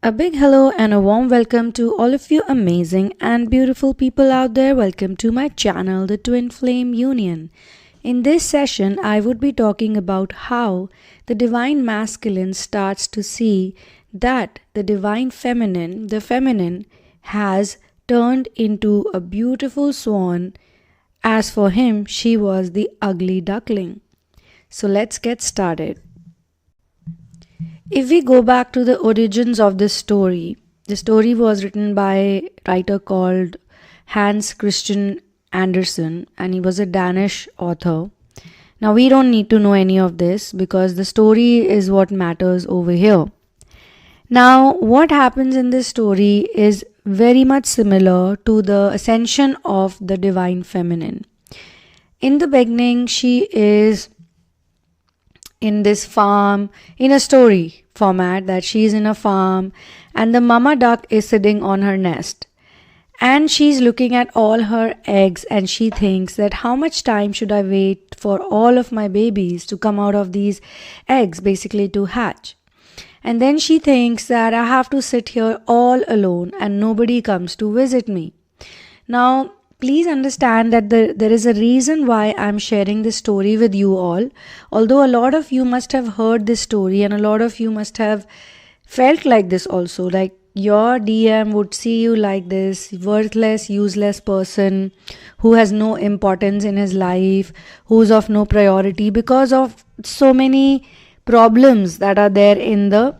A big hello and a warm welcome to all of you amazing and beautiful people out there. Welcome to my channel, The Twin Flame Union. In this session, I would be talking about how the divine masculine starts to see that the divine feminine, the feminine, has turned into a beautiful swan. As for him, she was the ugly duckling. So let's get started. If we go back to the origins of this story, the story was written by a writer called Hans Christian Andersen, and he was a Danish author. Now, we don't need to know any of this because the story is what matters over here. Now, what happens in this story is very much similar to the ascension of the divine feminine. In the beginning, she is in this farm, in a story format, that she's in a farm and the mama duck is sitting on her nest and she's looking at all her eggs and she thinks that how much time should I wait for all of my babies to come out of these eggs, basically to hatch. And then she thinks that I have to sit here all alone and nobody comes to visit me. Now, please understand that there is a reason why I'm sharing this story with you all. Although a lot of you must have heard this story and a lot of you must have felt like this also. Like your DM would see you like this worthless, useless person who has no importance in his life, who's of no priority because of so many problems that are there in the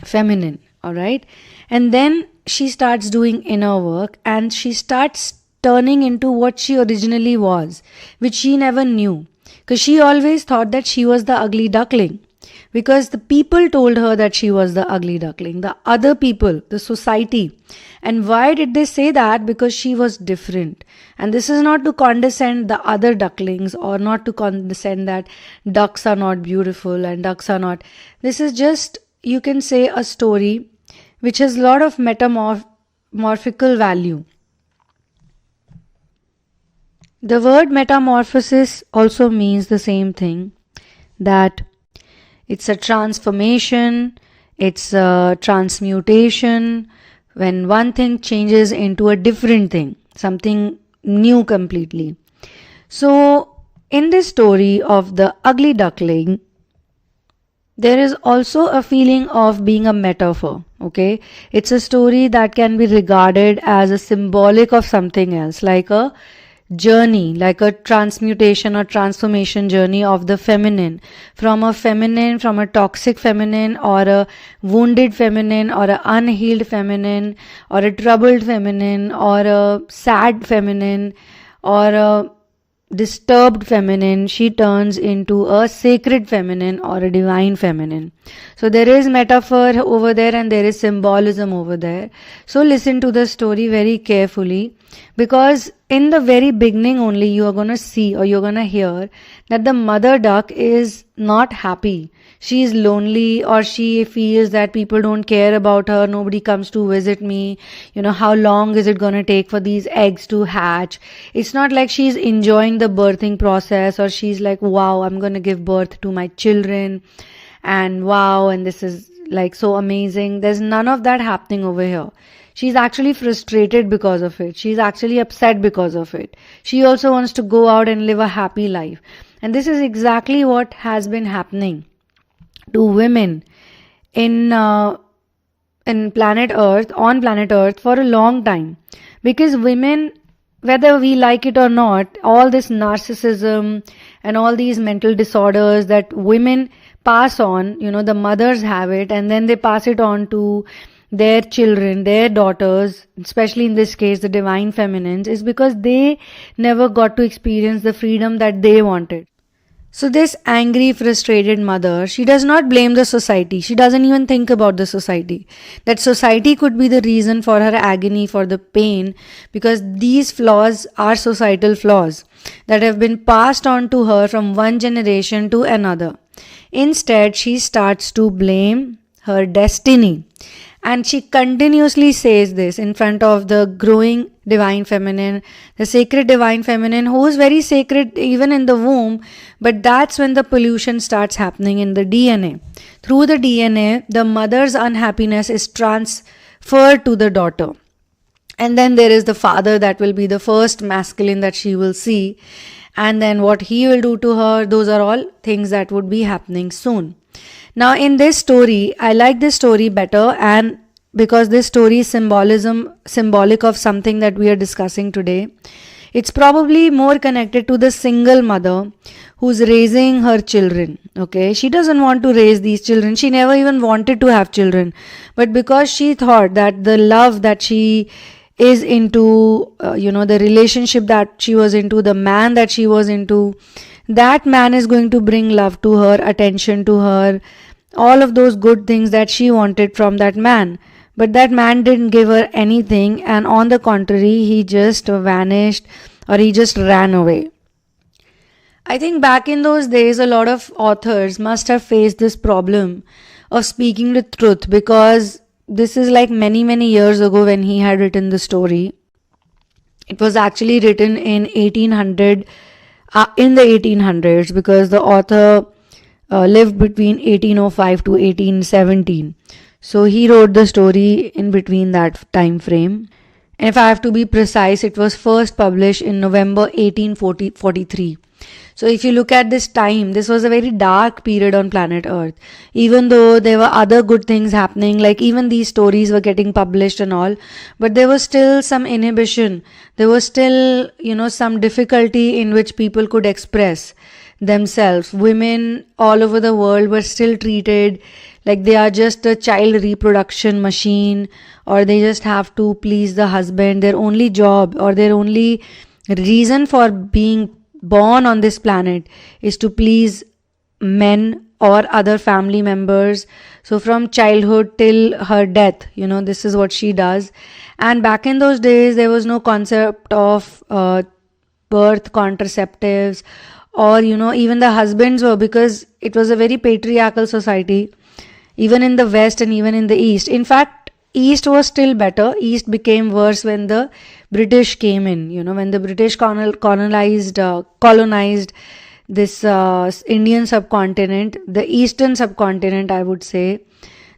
feminine. Alright. And then she starts doing inner work and she starts turning into what she originally was, which she never knew. Because she always thought that she was the ugly duckling. Because the people told her that she was the ugly duckling. The other people, the society. And why did they say that? Because she was different. And this is not to condescend the other ducklings or not to condescend that ducks are not beautiful and ducks are not. This is just, you can say, a story which has a lot of metamorphical value. The word metamorphosis also means the same thing, that it's a transformation, it's a transmutation, when one thing changes into a different thing, something new completely. So, in this story of the ugly duckling, there is also a feeling of being a metaphor, okay? It's a story that can be regarded as a symbolic of something else, like a journey, like a transmutation or transformation journey of the feminine, from a toxic feminine or a wounded feminine or a unhealed feminine or a troubled feminine or a sad feminine or a disturbed feminine. She turns into a sacred feminine or a divine feminine. So there is metaphor over there and there is symbolism over there. So listen to the story very carefully, because in the very beginning only you are going to see or you're going to hear that the mother duck is not happy. She is lonely, or she feels that people don't care about her, nobody comes to visit me, how long is it going to take for these eggs to hatch. It's not like she's enjoying the birthing process, or she's like, wow, I'm going to give birth to my children and wow, and this is like so amazing. There's none of that happening over here. She's actually frustrated because of it. She's actually upset because of it. She also wants to go out and live a happy life. And this is exactly what has been happening to women in planet Earth, on planet Earth for a long time. Because women, whether we like it or not, all this narcissism and all these mental disorders that women pass on, the mothers have it and then they pass it on to their children, their daughters, especially in this case the divine feminines, is because they never got to experience the freedom that they wanted. So this angry, frustrated mother, she does not blame the society. She doesn't even think about the society. That society could be the reason for her agony, for the pain, because these flaws are societal flaws that have been passed on to her from one generation to another. Instead, she starts to blame her destiny. And she continuously says this in front of the growing divine feminine, the sacred divine feminine, who is very sacred even in the womb. But that's when the pollution starts happening in the DNA. Through the DNA, the mother's unhappiness is transferred to the daughter. And then there is the father, that will be the first masculine that she will see. And then what he will do to her, those are all things that would be happening soon. Now, in this story, I like this story better, and because this story is symbolic of something that we are discussing today. It's probably more connected to the single mother who's raising her children. Okay, she doesn't want to raise these children. She never even wanted to have children, but because she thought that the love that she is into, the relationship that she was into, the man that she was into, that man is going to bring love to her, attention to her, all of those good things that she wanted from that man. But that man didn't give her anything, and on the contrary, he just vanished, or he just ran away. I think back in those days, a lot of authors must have faced this problem of speaking the truth, because this is like many, many years ago when he had written the story. It was actually written in 1800, in the 1800s, because the author lived between 1805 to 1817. So he wrote the story in between that time frame. And if I have to be precise, it was first published in November 1843. So if you look at this time, this was a very dark period on planet Earth. Even though there were other good things happening, like even these stories were getting published and all, but there was still some inhibition. There was still, some difficulty in which people could express themselves. Women all over the world were still treated like they are just a child reproduction machine, or they just have to please the husband. Their only job, or their only reason for being born on this planet, is to please men or other family members. So from childhood till her death, this is what she does. And back in those days, there was no concept of birth contraceptives, or even the husbands were, because it was a very patriarchal society, even in the West and even in the East. In fact, East was still better. East became worse when the British came in. When the British colonized this Indian subcontinent, the Eastern subcontinent, I would say,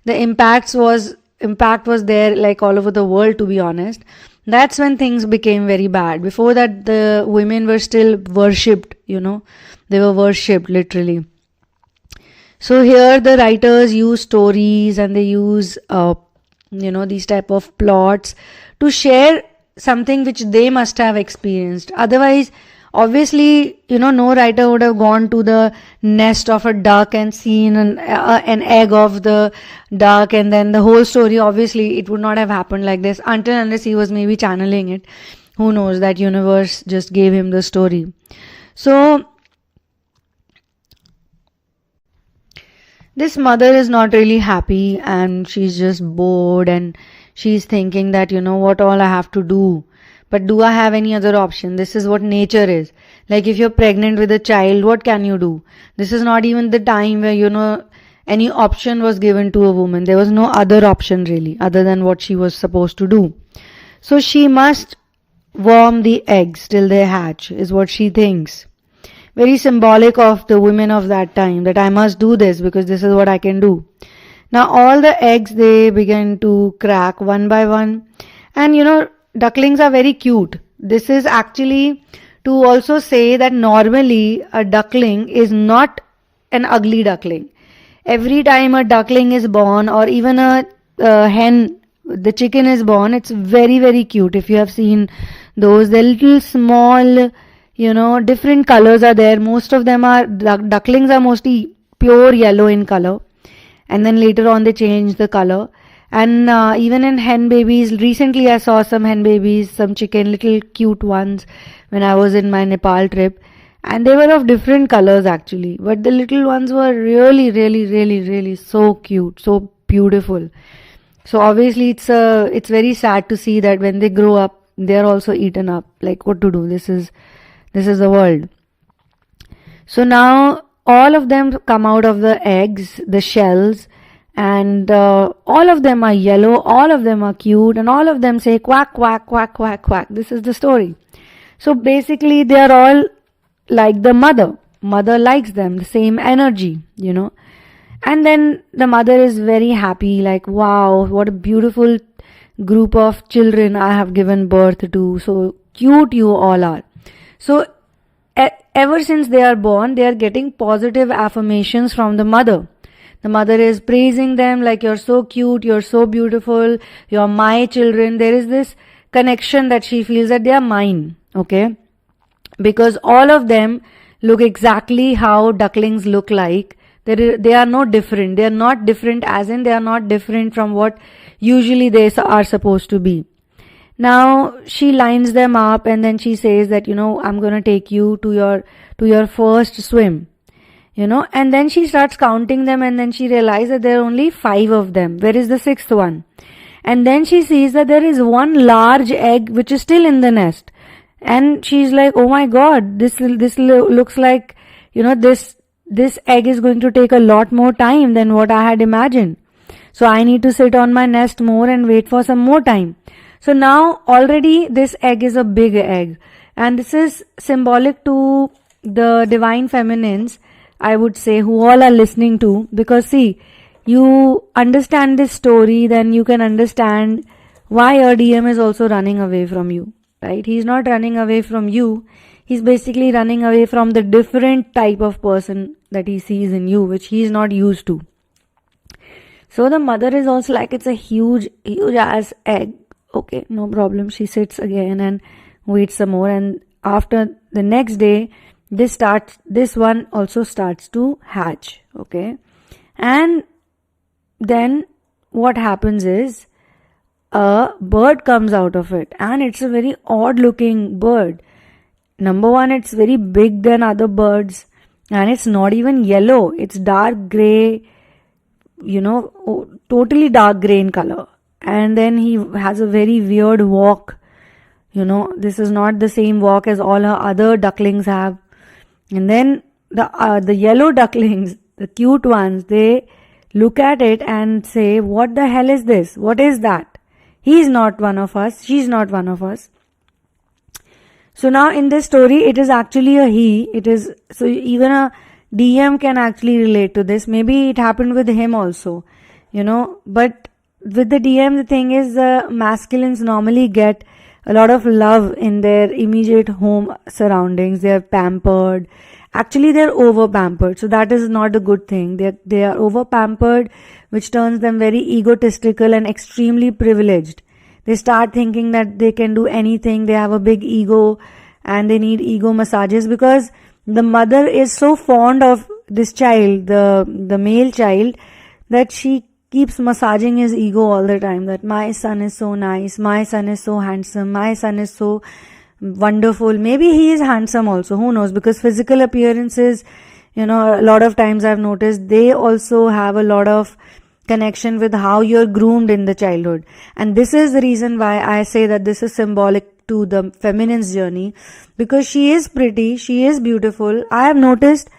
the impact was there like all over the world, to be honest. That's when things became very bad. Before that, the women were still worshipped. They were worshipped literally. So here the writers use stories, and they use these type of plots to share something which they must have experienced. Otherwise, obviously, no writer would have gone to the nest of a duck and seen an egg of the duck, and then the whole story, obviously it would not have happened like this, unless he was maybe channeling it. Who knows, that universe just gave him the story. So this mother is not really happy, and she's just bored, and she's thinking that, what all I have to do. But do I have any other option? This is what nature is. Like if you're pregnant with a child, what can you do? This is not even the time where, any option was given to a woman. There was no other option really, other than what she was supposed to do. So she must warm the eggs till they hatch, is what she thinks. Very symbolic of the women of that time, that I must do this because this is what I can do. Now all the eggs, they begin to crack one by one, and ducklings are very cute. This is actually to also say that normally a duckling is not an ugly duckling. Every time a duckling is born, or even a hen, the chicken is born, it's very, very cute. If you have seen those, they're little small, different colors are there. Most of them are, ducklings are mostly pure yellow in color, and then later on they change the color. And even in hen babies, recently I saw some hen babies, some chicken, little cute ones, when I was in my Nepal trip, and they were of different colors actually, but the little ones were really, really, really, really so cute, so beautiful. So obviously it's very sad to see that when they grow up, they're also eaten up. Like, what to do? This is the world. So now all of them come out of the eggs, the shells, and all of them are yellow, all of them are cute, and all of them say quack, quack, quack, quack, quack. This is the story. So basically, they are all like the mother. Mother likes them, the same energy, And then the mother is very happy, like, wow, what a beautiful group of children I have given birth to. So cute you all are. So ever since they are born, they are getting positive affirmations from the mother. The mother is praising them like, you're so cute, you're so beautiful, you're my children. There is this connection that she feels that they are mine, okay? Because all of them look exactly how ducklings look like. They are no different. They are not different as in they are not different from what usually they are supposed to be. Now she lines them up and then she says that, I'm going to take you to your first swim. And then she starts counting them and then she realizes that there are only 5 of them. Where is the 6th one? And then she sees that there is one large egg which is still in the nest. And she's like, oh my god, this looks like, this egg is going to take a lot more time than what I had imagined. So I need to sit on my nest more and wait for some more time. So now already this egg is a big egg. And this is symbolic to the divine feminines, I would say, who all are listening to. Because see, you understand this story, then you can understand why your DM is also running away from you. Right? He's not running away from you. He's basically running away from the different type of person that he sees in you, which he's not used to. So the mother is also like, it's a huge ass egg. Okay, no problem. She sits again and waits some more. And after the next day, this one also starts to hatch. Okay. And then what happens is a bird comes out of it. And it's a very odd looking bird. Number one, it's very big than other birds. And it's not even yellow. It's dark gray, totally dark gray in color. And then he has a very weird walk. This is not the same walk as all her other ducklings have. And then the yellow ducklings, the cute ones, they look at it and say, what the hell is this? What is that? He is not one of us. She's not one of us. So now in this story, it is actually a he. So even a DM can actually relate to this. Maybe it happened with him also, but with the DM, the thing is, the masculines normally get a lot of love in their immediate home surroundings. They are pampered. Actually, they're over pampered. So that is not a good thing. They are over pampered, which turns them very egotistical and extremely privileged. They start thinking that they can do anything. They have a big ego and they need ego massages because the mother is so fond of this child, the male child, that she keeps massaging his ego all the time, that my son is so nice, my son is so handsome, my son is so wonderful. Maybe he is handsome also, who knows, because physical appearances, a lot of times I've noticed they also have a lot of connection with how you're groomed in the childhood. And this is the reason why I say that this is symbolic to the feminine's journey, because she is pretty, she is beautiful. I have noticed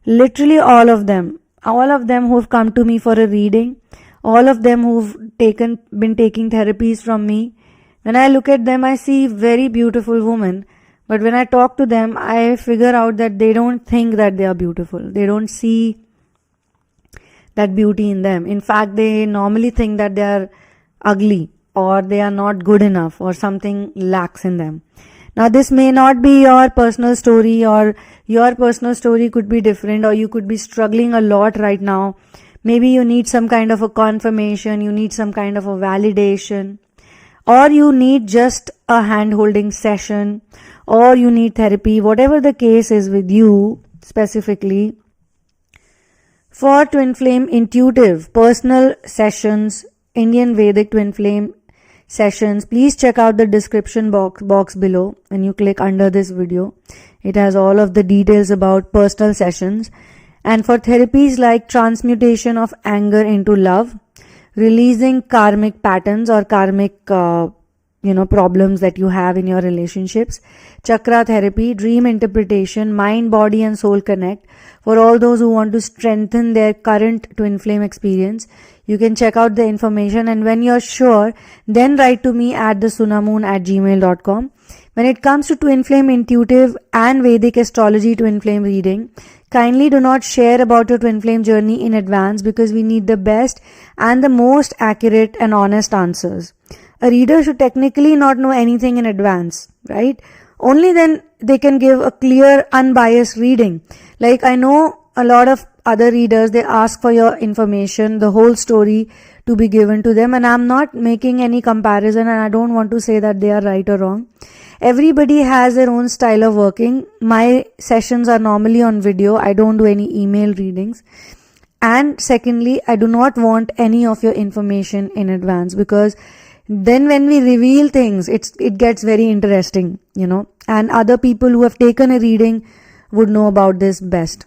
literally all of them who've come to me for a reading, all of them who've been taking therapies from me. When I look at them, I see very beautiful women. But when I talk to them, I figure out that they don't think that they are beautiful. They don't see that beauty in them. In fact, they normally think that they are ugly or they are not good enough or something lacks in them. Now, this may not be your personal story, or your personal story could be different, or you could be struggling a lot right now. Maybe you need some kind of a confirmation, you need some kind of a validation, or you need just a hand-holding session, or you need therapy, whatever the case is with you specifically. For Twin Flame Intuitive Personal Sessions, Indian Vedic Twin Flame Sessions, please check out the description box below when you click under this video. It has all of the details about personal sessions. And for therapies like transmutation of anger into love, releasing karmic patterns or karmic problems that you have in your relationships, chakra therapy, dream interpretation, mind, body and soul connect, for all those who want to strengthen their current twin flame experience, You can check out the information, and when you're sure, then write to me at thesunamoon@gmail.com. When it comes to Twin Flame Intuitive and Vedic Astrology Twin Flame reading, kindly do not share about your Twin Flame journey in advance, because we need the best and the most accurate and honest answers. A reader should technically not know anything in advance, right? Only then they can give a clear, unbiased reading. Like, I know a lot of other readers, they ask for your information, the whole story to be given to them, and I'm not making any comparison, and I don't want to say that they are right or wrong. Everybody has their own style of working. My sessions are normally on video. I don't do any email readings. And secondly, I do not want any of your information in advance, because then when we reveal things, it gets very interesting, and other people who have taken a reading would know about this best.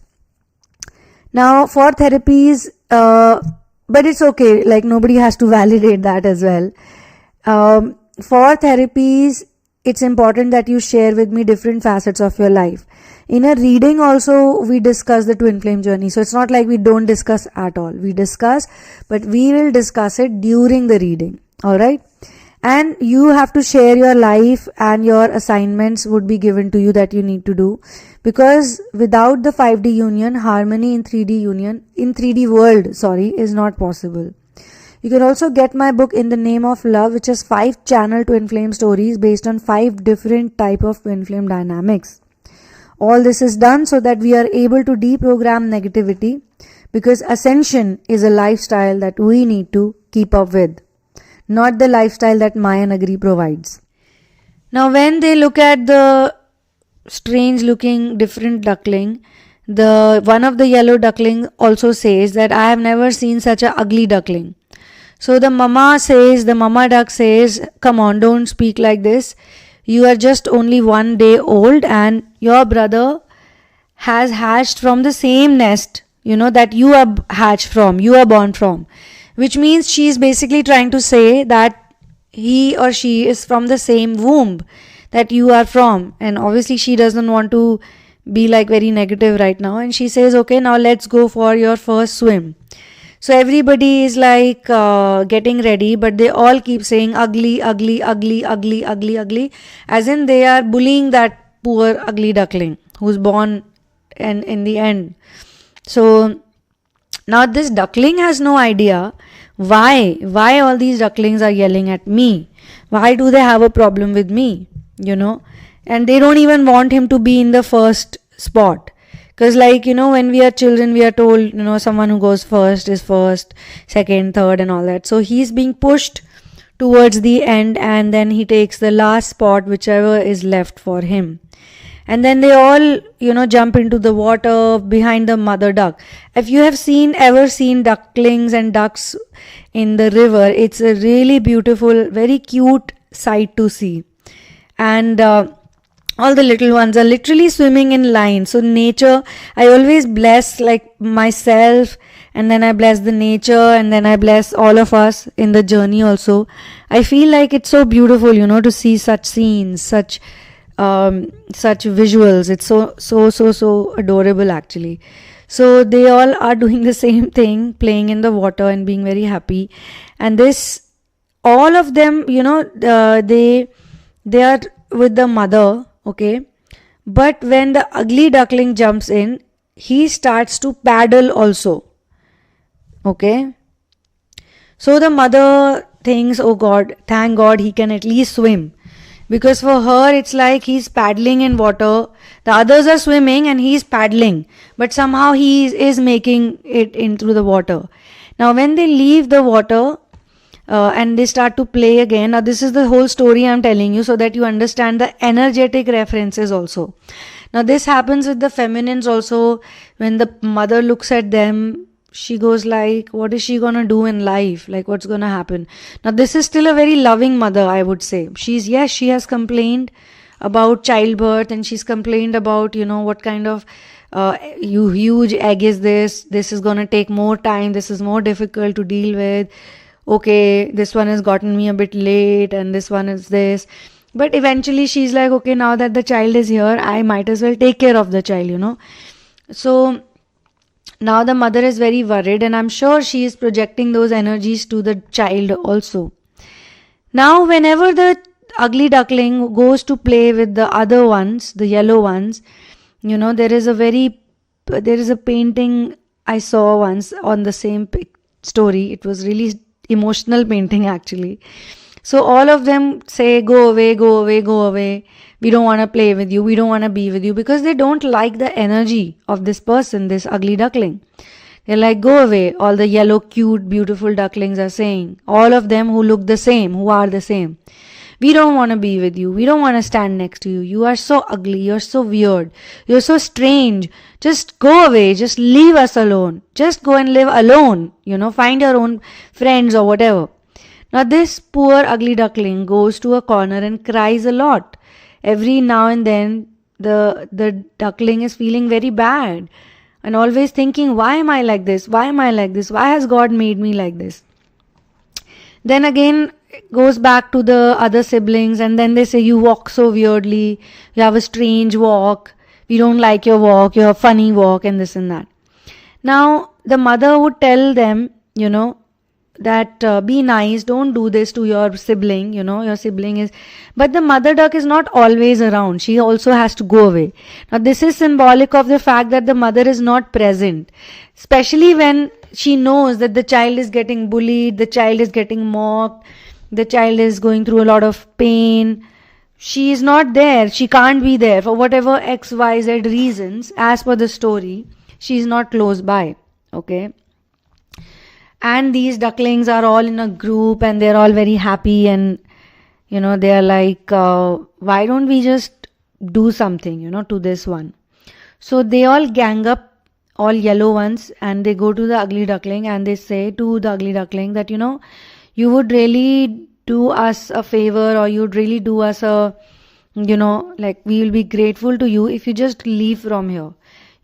Now, for therapies, but it's okay, like nobody has to validate that as well. For therapies, it's important that you share with me different facets of your life. In a reading also, we discuss the twin flame journey. So it's not like we don't discuss at all. We discuss, but we will discuss it during the reading. Alright? And you have to share your life, and your assignments would be given to you that you need to do. Because without the 5D union, harmony in 3D world, is not possible. You can also get my book In the Name of Love, which has 5 channel twin flame stories based on 5 different type of twin flame dynamics. All this is done so that we are able to deprogram negativity, because ascension is a lifestyle that we need to keep up with, not the lifestyle that Maya Nagari provides. Now, when they look at the strange looking different duckling, one of the yellow duckling also says that I have never seen such a ugly duckling. So the mama duck says, come on, don't speak like this. You are just only 1 day old, and your brother has hatched from the same nest, that you are born from. Which means she is basically trying to say that he or she is from the same womb that you are from. And obviously she doesn't want to be like very negative right now. And she says, okay, now let's go for your first swim. So everybody is like getting ready, but they all keep saying ugly, ugly, ugly, ugly, ugly, ugly, as in they are bullying that poor ugly duckling who's born and in the end. So now this duckling has no idea why all these ducklings are yelling at me. Why do they have a problem with me? And they don't even want him to be in the first spot. Because when we are children, we are told, someone who goes first is first, second, third and all that. So he's being pushed towards the end, and then he takes the last spot, whichever is left for him. And then they all, jump into the water behind the mother duck. If you have ever seen ducklings and ducks in the river, it's a really beautiful, very cute sight to see. And all the little ones are literally swimming in line. So nature, I always bless myself, and then I bless the nature, and then I bless all of us in the journey also. I feel like it's so beautiful, to see such scenes, such visuals. It's so adorable actually. So they all are doing the same thing, playing in the water and being very happy. And all of them, they are with the mother, okay? But when the ugly duckling jumps in, he starts to paddle also, okay? So the mother thinks, oh God, thank God he can at least swim. Because for her, it's like he's paddling in water. The others are swimming and he's paddling. But somehow he is making it into the water. Now when they leave the water and they start to play again. Now this is the whole story I'm telling you, so that you understand the energetic references also. Now this happens with the feminines also. When the mother looks at them, she goes like, what is she gonna do in life? Like, what's gonna happen? Now this is still a very loving mother, I would say. She has complained about childbirth, and she's complained about, what kind of huge egg is this? This is gonna take more time. This is more difficult to deal with. Okay, this one has gotten me a bit late, and this one is this. But eventually she's like, okay, now that the child is here, I might as well take care of the child, So Now the mother is very worried, and I'm sure she is projecting those energies to the child also. Now, whenever the ugly duckling goes to play with the other ones, the yellow ones, there is a painting I saw once on the same story. It was really emotional painting actually. So all of them say, go away, go away, go away. We don't want to play with you. We don't want to be with you, because they don't like the energy of this person, this ugly duckling. They're like, go away. All the yellow, cute, beautiful ducklings are saying. All of them who look the same, who are the same. We don't want to be with you. We don't want to stand next to you. You are so ugly. You're so weird. You're so strange. Just go away. Just leave us alone. Just go and live alone. Find your own friends or whatever. Now this poor ugly duckling goes to a corner and cries a lot. Every now and then the duckling is feeling very bad and always thinking, why am I like this? Why am I like this? Why has God made me like this? Then again goes back to the other siblings, and then they say, you walk so weirdly, you have a strange walk, we don't like your walk, you have a funny walk, and this and that. Now the mother would tell them, that be nice, don't do this to your sibling, your sibling is, but the mother duck is not always around. She also has to go away. Now this is symbolic of the fact that the mother is not present, especially when she knows that the child is getting bullied, the child is getting mocked, the child is going through a lot of pain. She is not there. She can't be there for whatever XYZ reasons. As per the story, she is not close by. Okay. And these ducklings are all in a group and they're all very happy, and they are like, why don't we just do something to this one. So they all gang up, all yellow ones, and they go to the ugly duckling and they say to the ugly duckling that you would really do us a favor, or you'd really do us a like, we will be grateful to you if you just leave from here,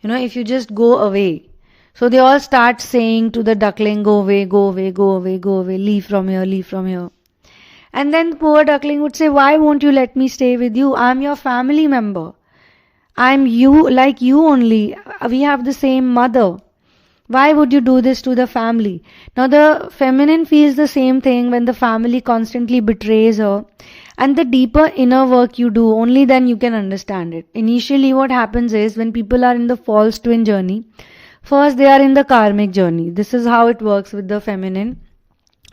if you just go away. So they all start saying to the duckling, go away, go away, go away, go away, leave from here, leave from here. And then the poor duckling would say, why won't you let me stay with you? I'm your family member. I'm you, like you only. We have the same mother. Why would you do this to the family? Now the feminine feels the same thing when the family constantly betrays her. And the deeper inner work you do, only then you can understand it. Initially what happens is, when people are in the false twin journey, first they are in the karmic journey. This is how it works with the feminine.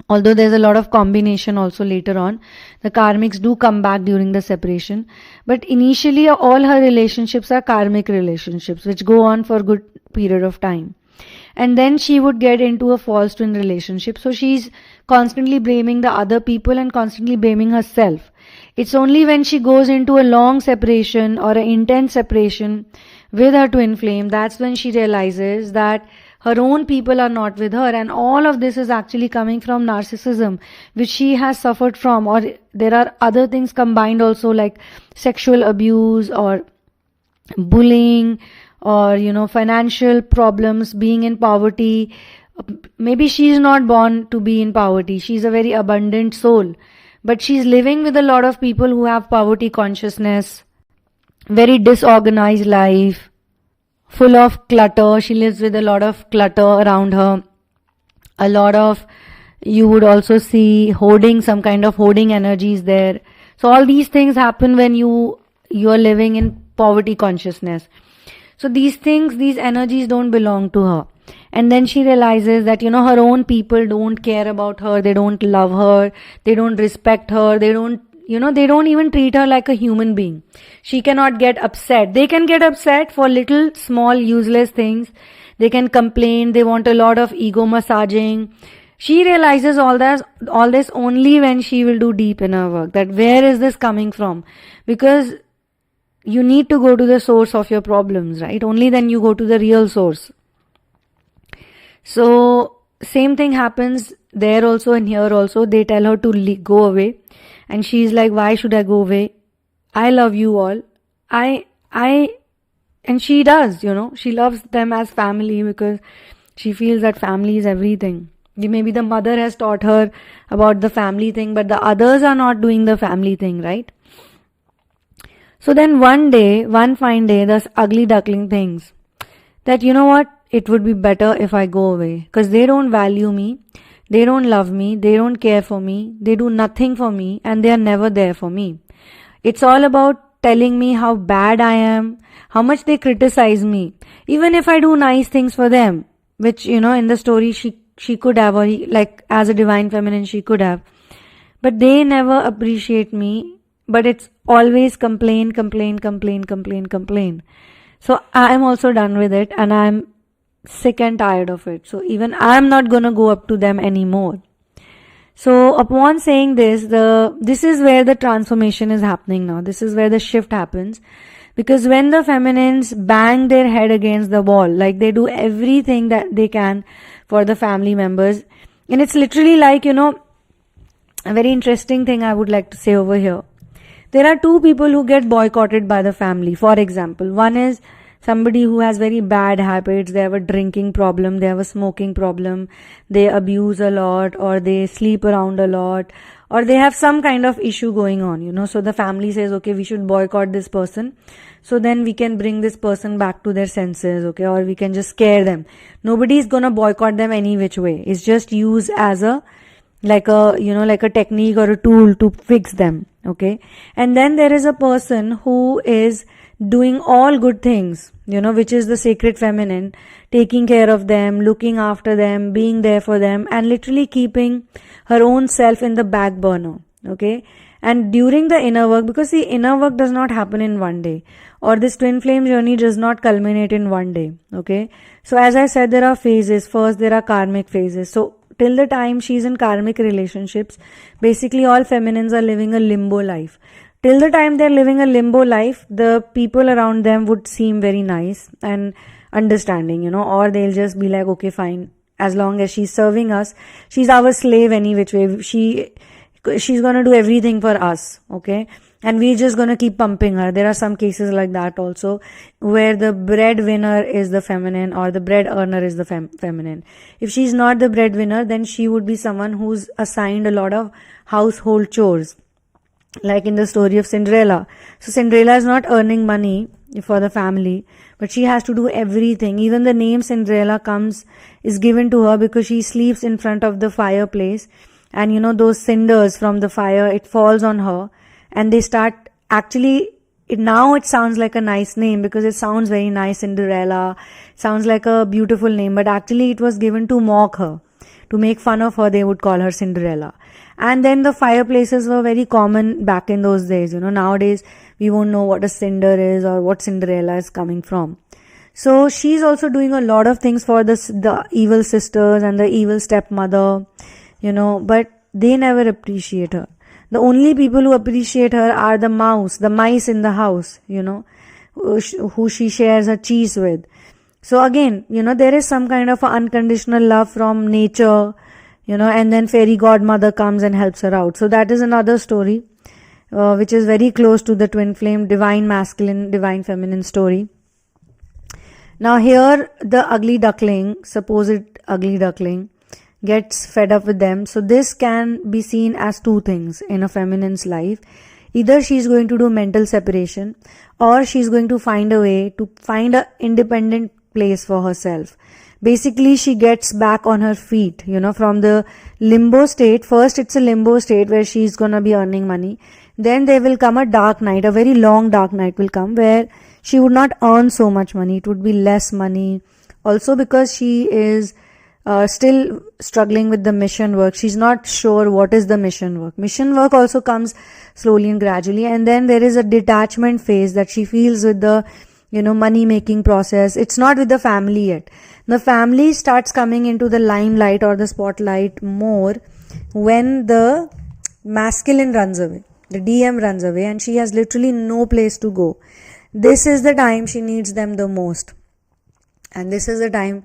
Although there's a lot of combination also later on. The karmics do come back during the separation. But initially all her relationships are karmic relationships, which go on for a good period of time. And then she would get into a false twin relationship. So she's constantly blaming the other people and constantly blaming herself. It's only when she goes into a long separation or an intense separation with her twin flame, that's when she realizes that her own people are not with her, and all of this is actually coming from narcissism, which she has suffered from, or there are other things combined also, like sexual abuse or bullying, or financial problems, being in poverty. Maybe she is not born to be in poverty, she's a very abundant soul, but she's living with a lot of people who have poverty consciousness, very disorganized life, full of clutter. She lives with a lot of clutter around her. A lot of, you would also see hoarding, some kind of hoarding energies there. So all these things happen when you are living in poverty consciousness. So these things, these energies don't belong to her. And then she realizes that, her own people don't care about her, they don't love her, they don't respect her, they don't even treat her like a human being. She cannot get upset. They can get upset for little small useless things. They can complain. They want a lot of ego massaging. She realizes all this only when she will do deep inner work. That where is this coming from? Because you need to go to the source of your problems, right? Only then you go to the real source. So same thing happens there also and here also. They tell her to go away. And she's like, why should I go away? I love you all. And she does, she loves them as family, because she feels that family is everything. Maybe the mother has taught her about the family thing, but the others are not doing the family thing, right? So then one fine day, this ugly duckling thinks that, it would be better if I go away, because they don't value me, they don't love me, they don't care for me, they do nothing for me, and they are never there for me. It's all about telling me how bad I am, how much they criticize me, even if I do nice things for them, which, in the story she could have, or like as a divine feminine she could have, but they never appreciate me. But it's always complain. So I'm also done with it, and I'm sick and tired of it. So even I'm not gonna go up to them anymore. So upon saying this, this is where the transformation is happening now. This is where the shift happens. Because when the feminines bang their head against the wall, like they do everything that they can for the family members, and it's literally like, a very interesting thing I would like to say over here. There are two people who get boycotted by the family. For example, one is somebody who has very bad habits. They have a drinking problem, they have a smoking problem, they abuse a lot, or they sleep around a lot, or they have some kind of issue going on, so the family says, okay, we should boycott this person, so then we can bring this person back to their senses, okay, or we can just scare them. Nobody is gonna boycott them any which way. It's just used as a like a technique or a tool to fix them, okay. And then there is a person who is doing all good things, which is the sacred feminine, taking care of them, looking after them, being there for them, and literally keeping her own self in the back burner, okay. And during the inner work, because the inner work does not happen in one day, or this twin flame journey does not culminate in one day, okay. So as I said, there are phases. First, there are karmic phases. So till the time she's in karmic relationships, basically all feminines are living a limbo life. Till the time they're living a limbo life, the people around them would seem very nice and understanding, or they'll just be like, okay, fine, as long as she's serving us, she's our slave any which way, she's gonna do everything for us, okay, and we're just gonna keep pumping her. There are some cases like that also, where the breadwinner is the feminine, or the bread earner is the feminine. If she's not the breadwinner, then she would be someone who's assigned a lot of household chores, like in the story of Cinderella. So Cinderella is not earning money for the family, but she has to do everything. Even the name Cinderella is given to her because she sleeps in front of the fireplace, and those cinders from the fire, it falls on her, and they start actually, now it sounds like a nice name because it sounds very nice, Cinderella, sounds like a beautiful name, but actually it was given to mock her, to make fun of her. They would call her Cinderella. And then the fireplaces were very common back in those days. Nowadays we won't know what a cinder is or what Cinderella is coming from. So she's also doing a lot of things for the evil sisters and the evil stepmother, but they never appreciate her. The only people who appreciate her are the mice in the house, who she shares her cheese with. So again, there is some kind of unconditional love from nature, and then fairy godmother comes and helps her out. So that is another story, which is very close to the twin flame, divine masculine, divine feminine story. Now here, the supposed ugly duckling, gets fed up with them. So this can be seen as two things in a feminine's life. Either she's going to do mental separation, or she's going to find a way to find an independent place for herself. Basically, she gets back on her feet, from the limbo state. First, it's a limbo state where she's gonna be earning money. Then there will come a dark night, a very long dark night will come, where she would not earn so much money. It would be less money. Also because she is still struggling with the mission work. She's not sure what is the mission work. Mission work also comes slowly and gradually. And then there is a detachment phase that she feels with the, money making process. It's not with the family yet. The family starts coming into the limelight or the spotlight more when the masculine runs away. The DM runs away and she has literally no place to go. This is the time she needs them the most. And this is the time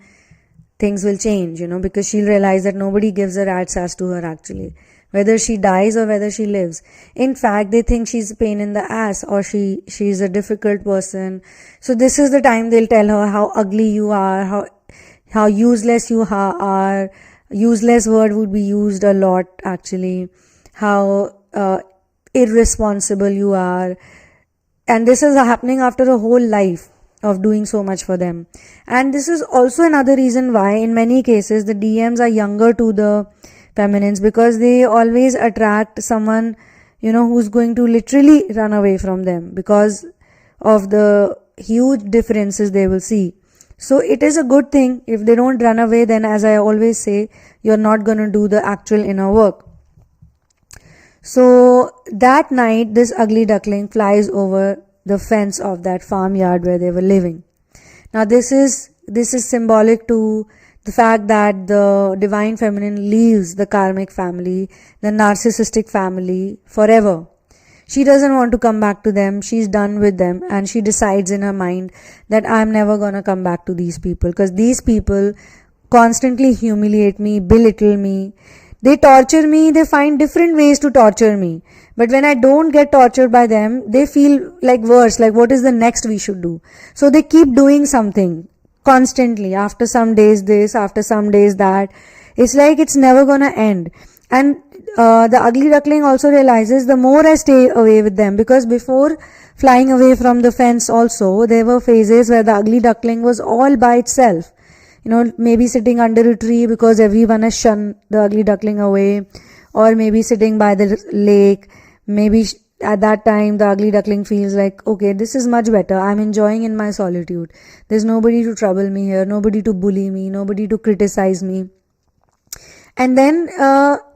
things will change, because she'll realize that nobody gives a rat's ass to her actually, whether she dies or whether she lives. In fact, they think she's a pain in the ass, or she's a difficult person. So this is the time they'll tell her how ugly you are, how useless you are. Useless word would be used a lot actually. How irresponsible you are. And this is happening after a whole life. of doing so much for them. And this is also another reason why in many cases the DMs are younger to the feminines, because they always attract someone, who's going to literally run away from them because of the huge differences they will see. So it is a good thing if they don't run away. Then, as I always say, you're not going to do the actual inner work. So that night, this ugly duckling flies over the fence of that farmyard where they were living. Now this is symbolic to the fact that the divine feminine leaves the karmic family, the narcissistic family, forever. She doesn't want to come back to them. She's done with them, and she decides in her mind that I'm never gonna come back to these people, because these people constantly humiliate me, belittle me. They torture me. They find different ways to torture me. But when I don't get tortured by them, they feel like worse, like what is the next we should do. So they keep doing something constantly. After some days this, after some days that. It's like it's never gonna end. And the ugly duckling also realizes the more I stay away with them, because before flying away from the fence also, there were phases where the ugly duckling was all by itself. Maybe sitting under a tree because everyone has shunned the ugly duckling away, or maybe sitting by the lake. Maybe at that time the ugly duckling feels like, okay, this is much better. I'm enjoying in my solitude. There's nobody to trouble me here, nobody to bully me, nobody to criticize me. And then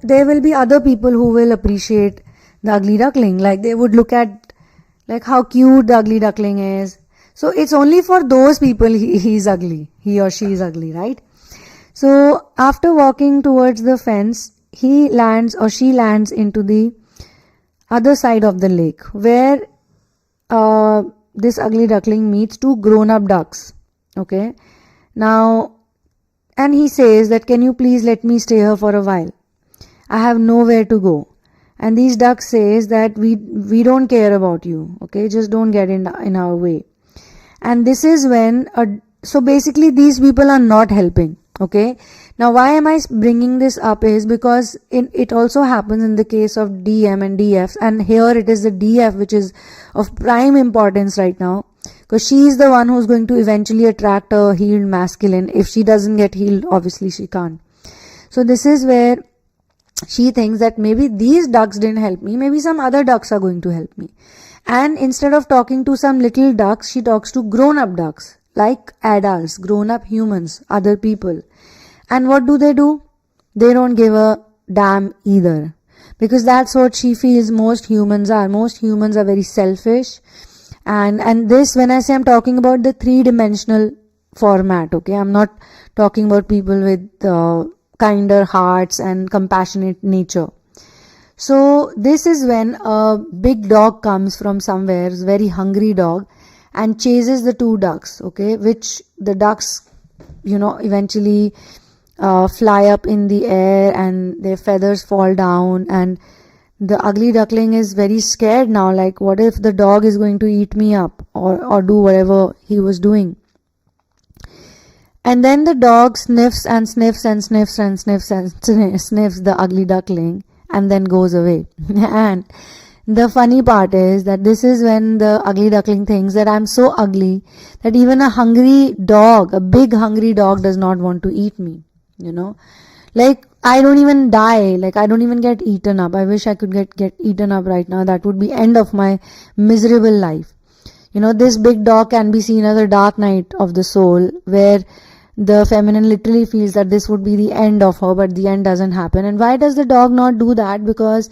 there will be other people who will appreciate the ugly duckling. Like they would look at like how cute the ugly duckling is. So it's only for those people he's ugly. He or she is ugly, right? So after walking towards the fence, he lands or she lands into the other side of the lake, where this ugly duckling meets two grown-up ducks. Okay. Now, and he says that, can you please let me stay here for a while? I have nowhere to go. And these ducks says that we don't care about you. Okay, just don't get in our way. And this is when so basically these people are not helping. Okay. Now why am I bringing this up is because it also happens in the case of DM and DF, and here it is the DF which is of prime importance right now, because she is the one who's going to eventually attract a healed masculine. If she doesn't get healed, obviously she can't. So this is where she thinks that maybe these ducks didn't help me, maybe some other ducks are going to help me. And instead of talking to some little ducks, she talks to grown-up ducks, like adults, grown-up humans, other people. And what do? They don't give a damn either. Because that's what she feels most humans are. Most humans are very selfish. And this, when I say I'm talking about the three-dimensional format, okay? I'm not talking about people with kinder hearts and compassionate nature. So this is when a big dog comes from somewhere, a very hungry dog, and chases the two ducks, okay? Which the ducks, eventually fly up in the air and their feathers fall down, and the ugly duckling is very scared now, like what if the dog is going to eat me up or do whatever he was doing. And then the dog sniffs and sniffs and sniffs and sniffs and sniffs the ugly duckling and then goes away. And the funny part is that this is when the ugly duckling thinks that I'm so ugly that even a hungry dog, a big hungry dog, does not want to eat me. Like I don't even die, like I don't even get eaten up. I wish I could get eaten up right now. That would be end of my miserable life. This big dog can be seen as a dark night of the soul, where the feminine literally feels that this would be the end of her, but the end doesn't happen. And why does the dog not do that? Because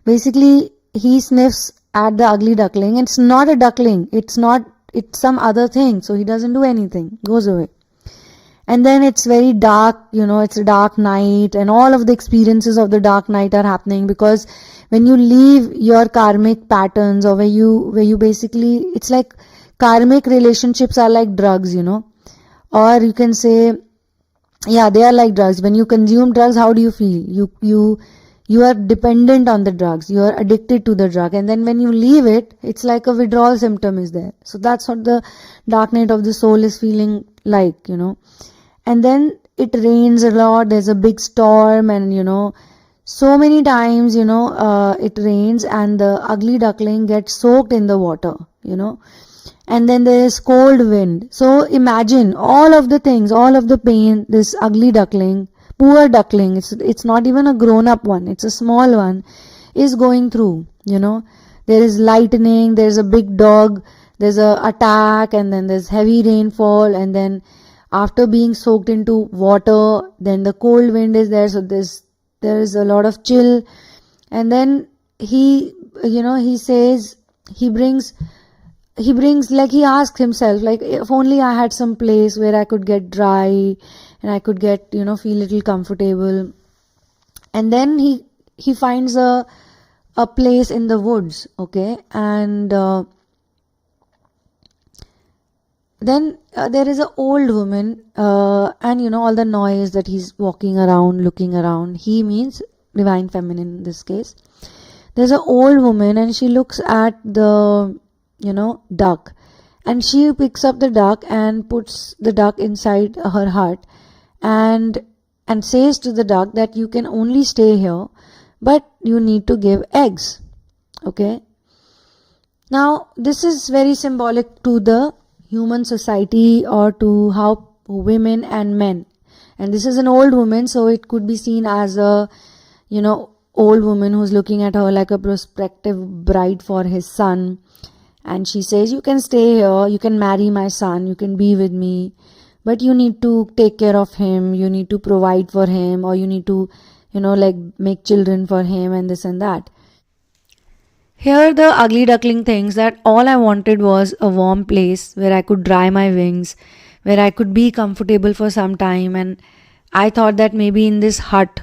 basically he sniffs at the ugly duckling. It's not a duckling. It's some other thing. So he doesn't do anything. Goes away. And then it's very dark, it's a dark night, and all of the experiences of the dark night are happening, because when you leave your karmic patterns, or where you basically, it's like karmic relationships are like drugs, or you can say, yeah, they are like drugs. When you consume drugs, how do you feel? You are dependent on the drugs. You are addicted to the drug. And then when you leave it, it's like a withdrawal symptom is there. So that's what the dark night of the soul is feeling like, And then it rains a lot. There's a big storm, and so many times, it rains and the ugly duckling gets soaked in the water, And then there is cold wind. So imagine all of the things, all of the pain this ugly duckling, poor duckling, it's not even a grown up one, it's a small one, is going through. There is lightning, there's a big dog, there's a attack, and then there's heavy rainfall, and then after being soaked into water, then the cold wind is there, so there is a lot of chill. And then he says, he brings, like, he asks himself, like, if only I had some place where I could get dry and I could get, feel a little comfortable. And then he finds a place in the woods, okay, and then there is an old woman, and all the noise that he's walking around, looking around. He means divine feminine in this case. There's an old woman, and she looks at the duck, and she picks up the duck and puts the duck inside her hut, and says to the duck that you can only stay here, but you need to give eggs. Okay. Now this is very symbolic to the human society, or to how women and men, and this is an old woman, so it could be seen as a old woman who's looking at her like a prospective bride for his son. And she says, you can stay here, you can marry my son, you can be with me, but you need to take care of him, you need to provide for him, or you need to like make children for him, and this and that. Here the ugly duckling thinks that all I wanted was a warm place where I could dry my wings, where I could be comfortable for some time, and I thought that maybe in this hut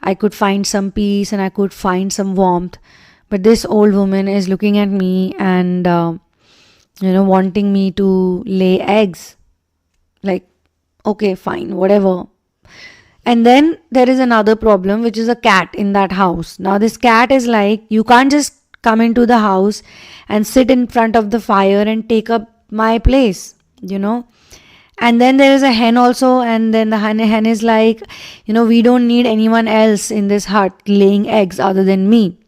I could find some peace and I could find some warmth. But this old woman is looking at me and wanting me to lay eggs. Like, okay, fine, whatever. And then there is another problem, which is a cat in that house. Now this cat is like, you can't just come into the house and sit in front of the fire and take up my place. And then there is a hen also, and then the hen is like, we don't need anyone else in this hut laying eggs other than me.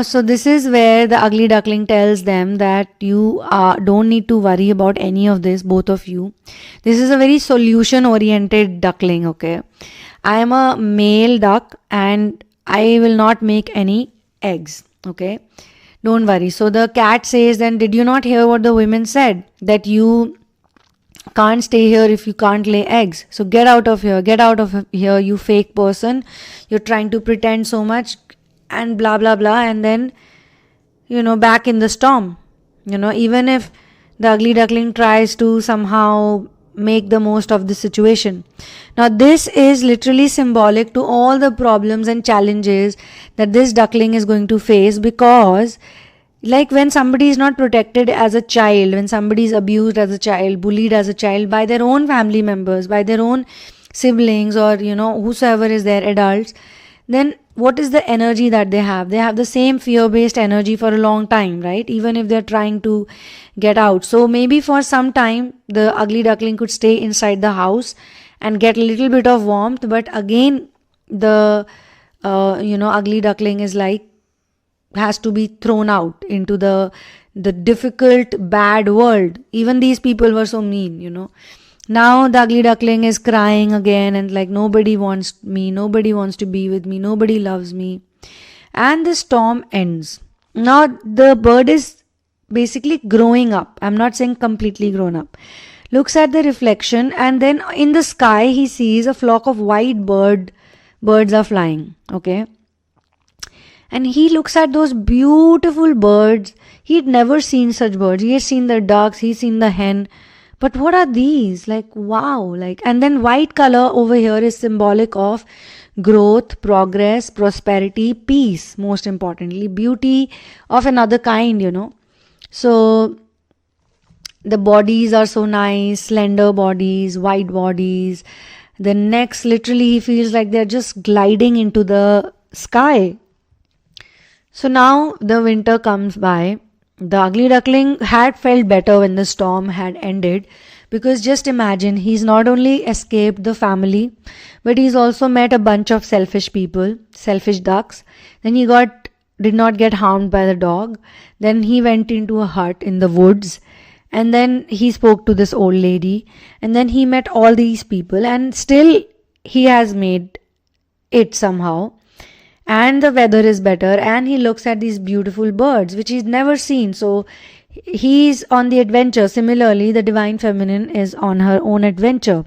So this is where the ugly duckling tells them that you don't need to worry about any of this, both of you. This is a very solution oriented duckling, okay. I am a male duck and I will not make any eggs, okay. Don't worry. So the cat says, then did you not hear what the women said? That you can't stay here if you can't lay eggs. So get out of here, you fake person. You're trying to pretend so much and blah blah blah, and then back in the storm. Even if the ugly duckling tries to somehow make the most of the situation. Now this is literally symbolic to all the problems and challenges that this duckling is going to face, because like when somebody is not protected as a child, when somebody is abused as a child, bullied as a child by their own family members, by their own siblings, or whosoever is their adults, then what is the energy that they have? They have the same fear-based energy for a long time, right? Even if they're trying to get out. So maybe for some time, the ugly duckling could stay inside the house and get a little bit of warmth. But again, the, ugly duckling is like, has to be thrown out into the difficult, bad world. Even these people were so mean. Now the ugly duckling is crying again and like, nobody wants me, nobody wants to be with me, nobody loves me. And the storm ends. Now the bird is basically growing up. I'm not saying completely grown up. Looks at the reflection, and then in the sky he sees a flock of white birds are flying. Okay. And he looks at those beautiful birds. He'd never seen such birds. He had seen the ducks, he's seen the hen. But what are these? Like, wow. And then white color over here is symbolic of growth, progress, prosperity, peace, most importantly, beauty of another kind. So the bodies are so nice, slender bodies, white bodies. The necks, literally, he feels like they're just gliding into the sky. So now the winter comes by. The ugly duckling had felt better when the storm had ended, because just imagine, he's not only escaped the family, but he's also met a bunch of selfish people, selfish ducks. Then he did not get harmed by the dog. Then he went into a hut in the woods, And then he spoke to this old lady, and then he met all these people, and still he has made it somehow. And the weather is better, and he looks at these beautiful birds which he's never seen. So he's on the adventure. Similarly, the divine feminine is on her own adventure.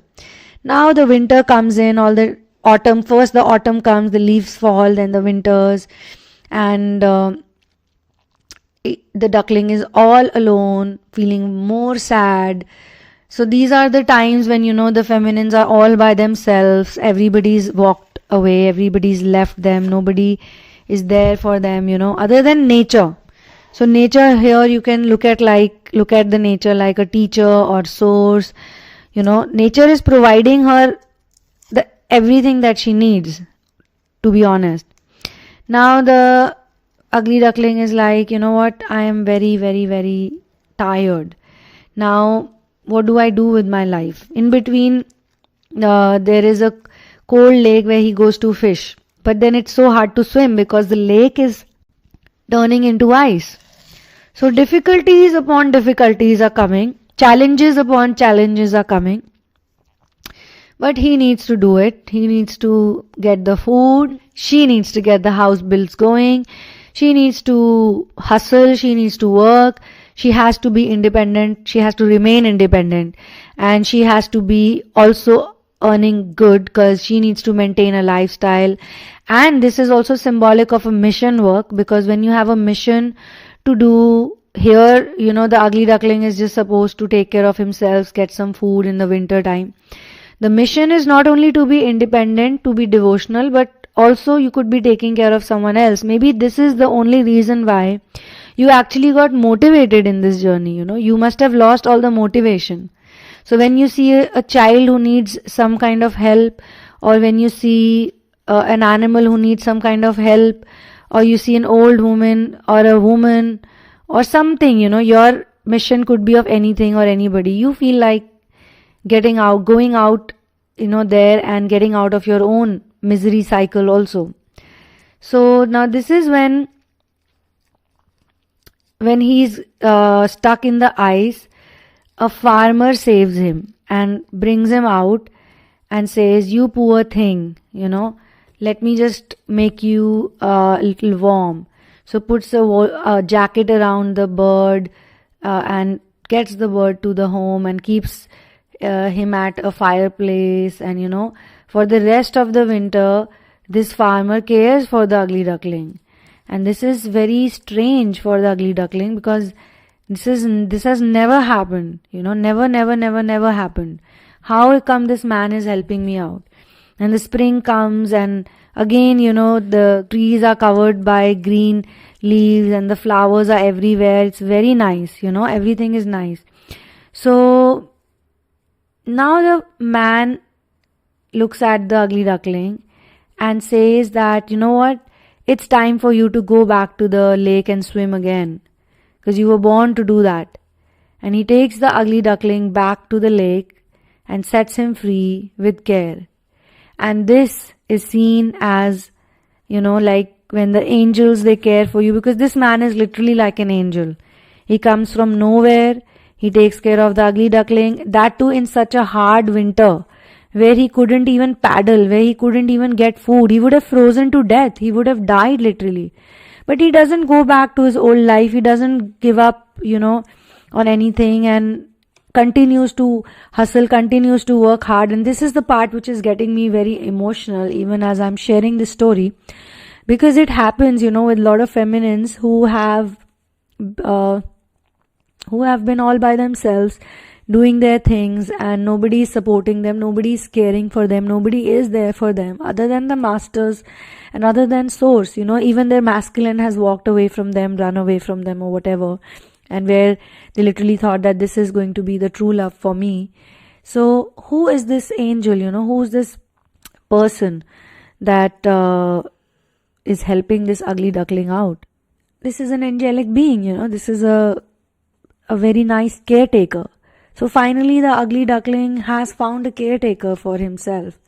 Now the winter comes in, all the autumn. First the autumn comes, the leaves fall, then the winters, and the duckling is all alone, feeling more sad. So these are the times when, the feminines are all by themselves. Everybody's walked away, everybody's left them, nobody is there for them, other than nature. So nature here, you can look at the nature like a teacher or source. Nature is providing her the everything that she needs, to be honest. Now the ugly duckling is like, what, I am very, very, very tired. Now what do I do with my life? In between, there is a cold lake where he goes to fish, but then it's so hard to swim because the lake is turning into ice. So difficulties upon difficulties are coming, challenges upon challenges are coming, but he needs to do it. He needs to get the food, she needs to get the house bills going, she needs to hustle, she needs to work, she has to be independent, she has to remain independent, and she has to be also earning good because she needs to maintain a lifestyle. And this is also symbolic of a mission work, because when you have a mission to do, here, the ugly duckling is just supposed to take care of himself, get some food in the winter time. The mission is not only to be independent, to be devotional, but also you could be taking care of someone else. Maybe this is the only reason why you actually got motivated in this journey. You must have lost all the motivation. So when you see a child who needs some kind of help, or when you see an animal who needs some kind of help, or you see an old woman or a woman or something, your mission could be of anything or anybody. You feel like going out, there and getting out of your own misery cycle also. So now this is when he's stuck in the ice, a farmer saves him and brings him out and says, you poor thing, let me just make you a little warm. So puts a jacket around the bird and gets the bird to the home and keeps him at a fireplace. And for the rest of the winter, this farmer cares for the ugly duckling. And this is very strange for the ugly duckling, because this has never happened. Never happened. How come this man is helping me out? And the spring comes, and again, the trees are covered by green leaves and the flowers are everywhere. It's very nice, everything is nice. So now the man looks at the ugly duckling and says that, what, it's time for you to go back to the lake and swim again, because you were born to do that. And he takes the ugly duckling back to the lake and sets him free with care. And this is seen as, like when the angels, they care for you, because this man is literally like an angel. He comes from nowhere, he takes care of the ugly duckling, that too in such a hard winter where he couldn't even paddle, where he couldn't even get food. He would have frozen to death, he would have died literally. But he doesn't go back to his old life, he doesn't give up, on anything, and continues to hustle, continues to work hard. And this is the part which is getting me very emotional even as I'm sharing this story, because it happens, with a lot of feminines who have been all by themselves doing their things, and nobody is supporting them, nobody is caring for them, nobody is there for them other than the masters and other than source. Even their masculine has walked away from them, run away from them or whatever, and where they literally thought that this is going to be the true love for me. So who is this angel? Who is this person that is helping this ugly duckling out? This is an angelic being. This is a very nice caretaker. So finally the ugly duckling has found a caretaker for himself,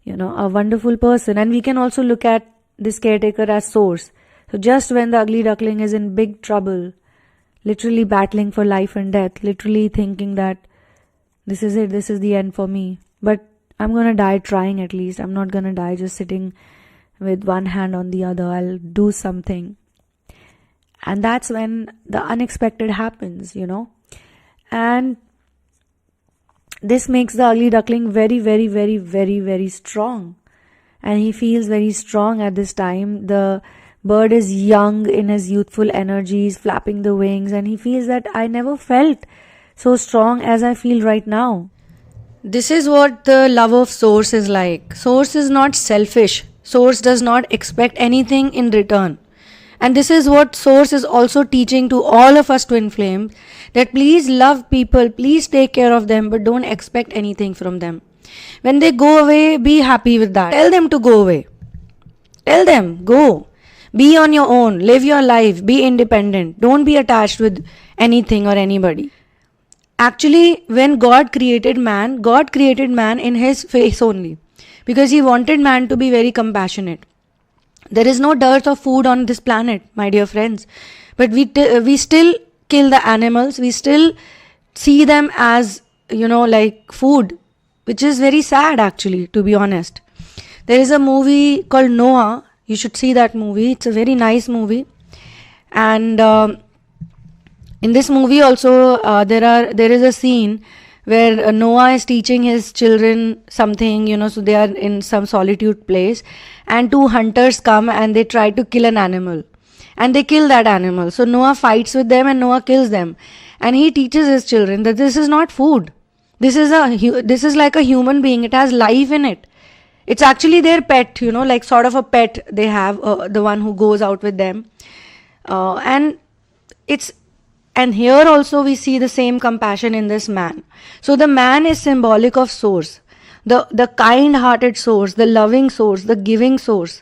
a wonderful person. And we can also look at this caretaker as source. So just when the ugly duckling is in big trouble, literally battling for life and death, literally thinking that this is it, this is the end for me. But I'm gonna die trying at least. I'm not gonna die just sitting with one hand on the other. I'll do something. And that's when the unexpected happens, And this makes the ugly duckling very, very, very, very, very strong. And he feels very strong at this time. The bird is young in his youthful energies, flapping the wings, and he feels that I never felt so strong as I feel right now. This is what the love of Source is like. Source is not selfish. Source does not expect anything in return. And this is what Source is also teaching to all of us twin flames, that please love people, please take care of them, but don't expect anything from them. When they go away, be happy with that. Tell them to go away. Tell them, go. Be on your own, live your life, be independent. Don't be attached with anything or anybody. Actually, when God created man in his face only, because he wanted man to be very compassionate. There is no dearth of food on this planet, my dear friends, but we still kill the animals. We still see them as, like food, which is very sad actually, to be honest. There is a movie called Noah. You should see that movie. It's a very nice movie. And in this movie also, there is a scene where Noah is teaching his children something, so they are in some solitude place, and two hunters come and they try to kill an animal, and they kill that animal. So Noah fights with them and Noah kills them, and he teaches his children that this is not food. This is like a human being. It has life in it. It's actually their pet, like sort of a pet they have, the one who goes out with them, and here also we see the same compassion in this man. So the man is symbolic of Source, the kind-hearted Source, the loving Source, the giving Source,